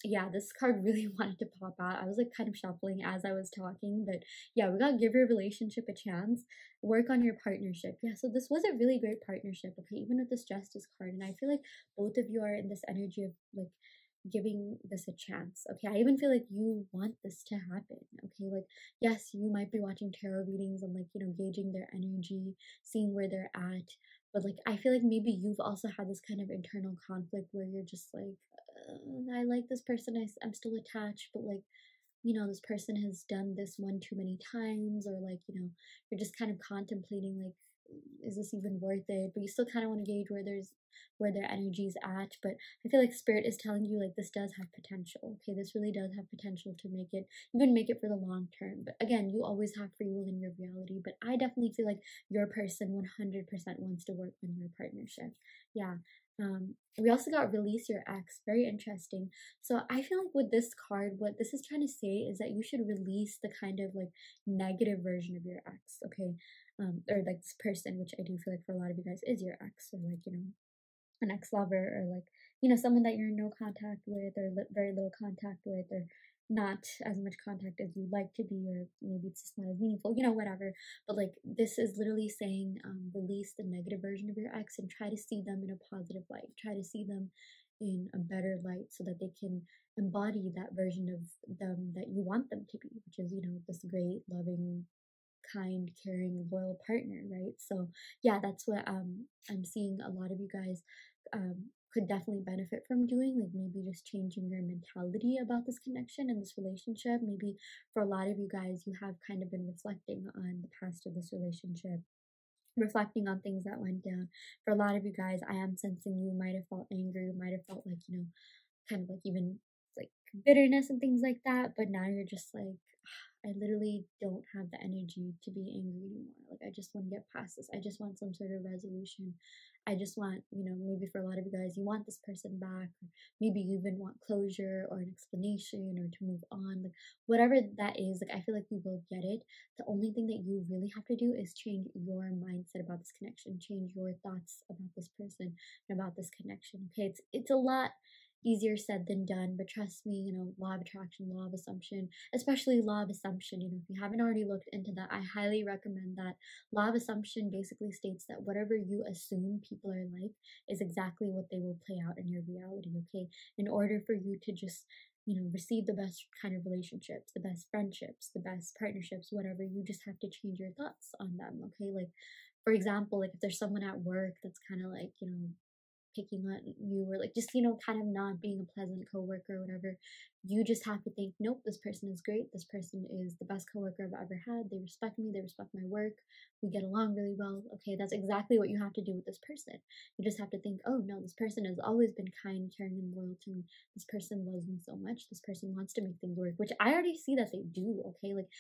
Yeah, this card really wanted to pop out. I was like kind of shuffling as I was talking, but yeah, we got give your relationship a chance, work on your partnership. Yeah, so this was a really great partnership. Okay, even with this Justice card, and I feel like both of you are in this energy of like giving this a chance. Okay, I even feel like you want this to happen. Okay, like yes, you might be watching tarot readings and like gauging their energy, seeing where they're at, but like I feel like maybe you've also had this kind of internal conflict where you're just like, I like this person, I'm still attached, but like this person has done this one too many times, or like you're just kind of contemplating like, is this even worth it? But you still kind of want to gauge where their energy's at. But I feel like spirit is telling you like this does have potential. Okay, this really does have potential to make it, even make it for the long term. But again, you always have free will in your reality. But I definitely feel like your person 100% wants to work on your partnership. Yeah. We also got release your ex. Very interesting. So I feel like with this card, what this is trying to say is that you should release the kind of like negative version of your ex. Okay, or like this person, which I do feel like for a lot of you guys is your ex, or like an ex-lover, or like someone that you're in no contact with, or very little contact with, or not as much contact as you'd like to be, or maybe it's just not as meaningful, whatever. But like this is literally saying, release the negative version of your ex and try to see them in a positive light, try to see them in a better light so that they can embody that version of them that you want them to be, which is this great, loving, kind, caring, loyal partner, right? So yeah, that's what I'm seeing a lot of you guys could definitely benefit from doing, like maybe just changing your mentality about this connection and this relationship. Maybe for a lot of you guys, you have kind of been reflecting on the past of this relationship, reflecting on things that went down. For a lot of you guys, I am sensing you might have felt angry, you might have felt like kind of like even like bitterness and things like that, but now you're just like, I literally don't have the energy to be angry anymore. Like I just want to get past this. I just want some sort of resolution. I just want, maybe for a lot of you guys, you want this person back, or maybe you even want closure or an explanation or to move on. Like whatever that is, like I feel like you will get it. The only thing that you really have to do is change your mindset about this connection, change your thoughts about this person and about this connection. Okay, it's a lot. easier said than done, but trust me, you know, law of attraction, law of assumption, especially law of assumption, you know, if you haven't already looked into that, I highly recommend that. Law of assumption basically states that whatever you assume people are like is exactly what they will play out in your reality, okay? In order for you to just, you know, receive the best kind of relationships, the best friendships, the best partnerships, whatever, you just have to change your thoughts on them, okay? Like, for example, like if there's someone at work that's kind of like, you know, picking on you, or like just, you know, kind of not being a pleasant coworker or whatever, you just have to think, nope, this person is great, this person is the best coworker I've ever had, they respect me, they respect my work, we get along really well. Okay, that's exactly what you have to do with this person. You just have to think, oh no, this person has always been kind, caring, and loyal to me, this person loves me so much, this person wants to make things work, which I already see that they do. Okay, like,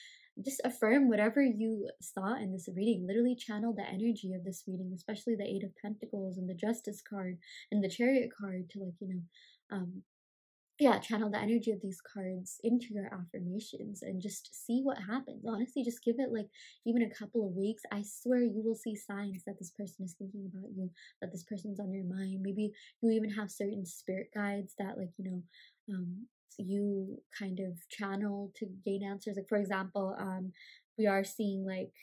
just affirm whatever you saw in this reading. Literally channel the energy of this reading, especially the Eight of Pentacles and the Justice card and the Chariot card, to, like, you know, yeah, channel the energy of these cards into your affirmations and just see what happens. Honestly, just give it like even a couple of weeks. I swear you will see signs that this person is thinking about you, that this person's on your mind. Maybe you even have certain spirit guides that, like, you know, you kind of channel to gain answers. Like, for example, we are seeing like,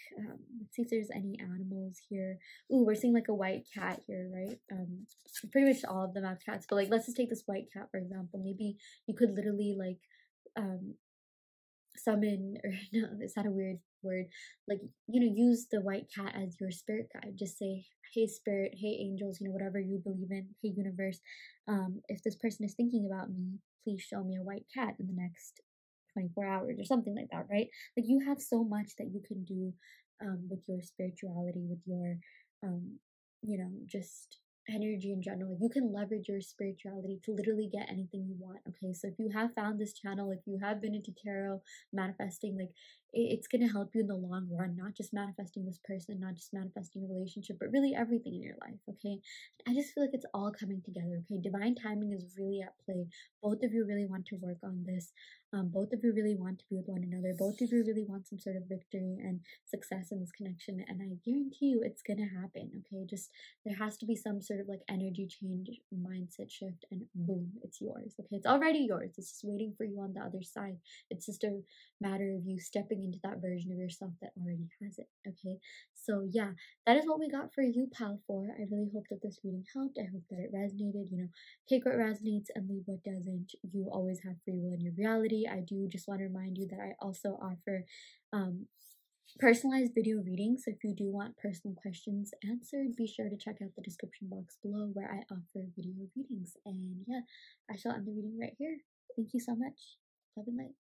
let's see if there's any animals here. Ooh, we're seeing like a white cat here, right? Pretty much all of them have cats, but like, let's just take this white cat for example. Maybe you could literally like summon, or no, is that a weird word? Like, you know, use the white cat as your spirit guide. Just say, hey spirit, hey angels, you know, whatever you believe in, hey universe, if this person is thinking about me, please show me a white cat in the next 24 hours or something like that, right? Like, you have so much that you can do with your spirituality, with your you know, just energy in general. Like, you can leverage your spirituality to literally get anything you want. Okay, so if you have found this channel, if you have been into tarot, manifesting, like, it's going to help you in the long run, not just manifesting this person, not just manifesting a relationship, but really everything in your life. Okay, I just feel like it's all coming together. Okay, divine timing is really at play. Both of you really want to work on this. Both of you really want to be with one another. Both of you really want some sort of victory and success in this connection, and I guarantee you it's gonna happen. Okay, just there has to be some sort of like energy change, mindset shift, and boom, it's yours. Okay, it's already yours. It's just waiting for you on the other side. It's just a matter of you stepping into that version of yourself that already has it. Okay, so yeah, that is what we got for you, pal 4. I really hope that this reading helped. I hope that it resonated. You know, take what resonates and leave what doesn't. You always have free will in your reality. I do just want to remind you that I also offer personalized video readings. So if you do want personal questions answered, be sure to check out the description box below where I offer video readings. And yeah, I shall end the reading right here. Thank you so much. Love and light.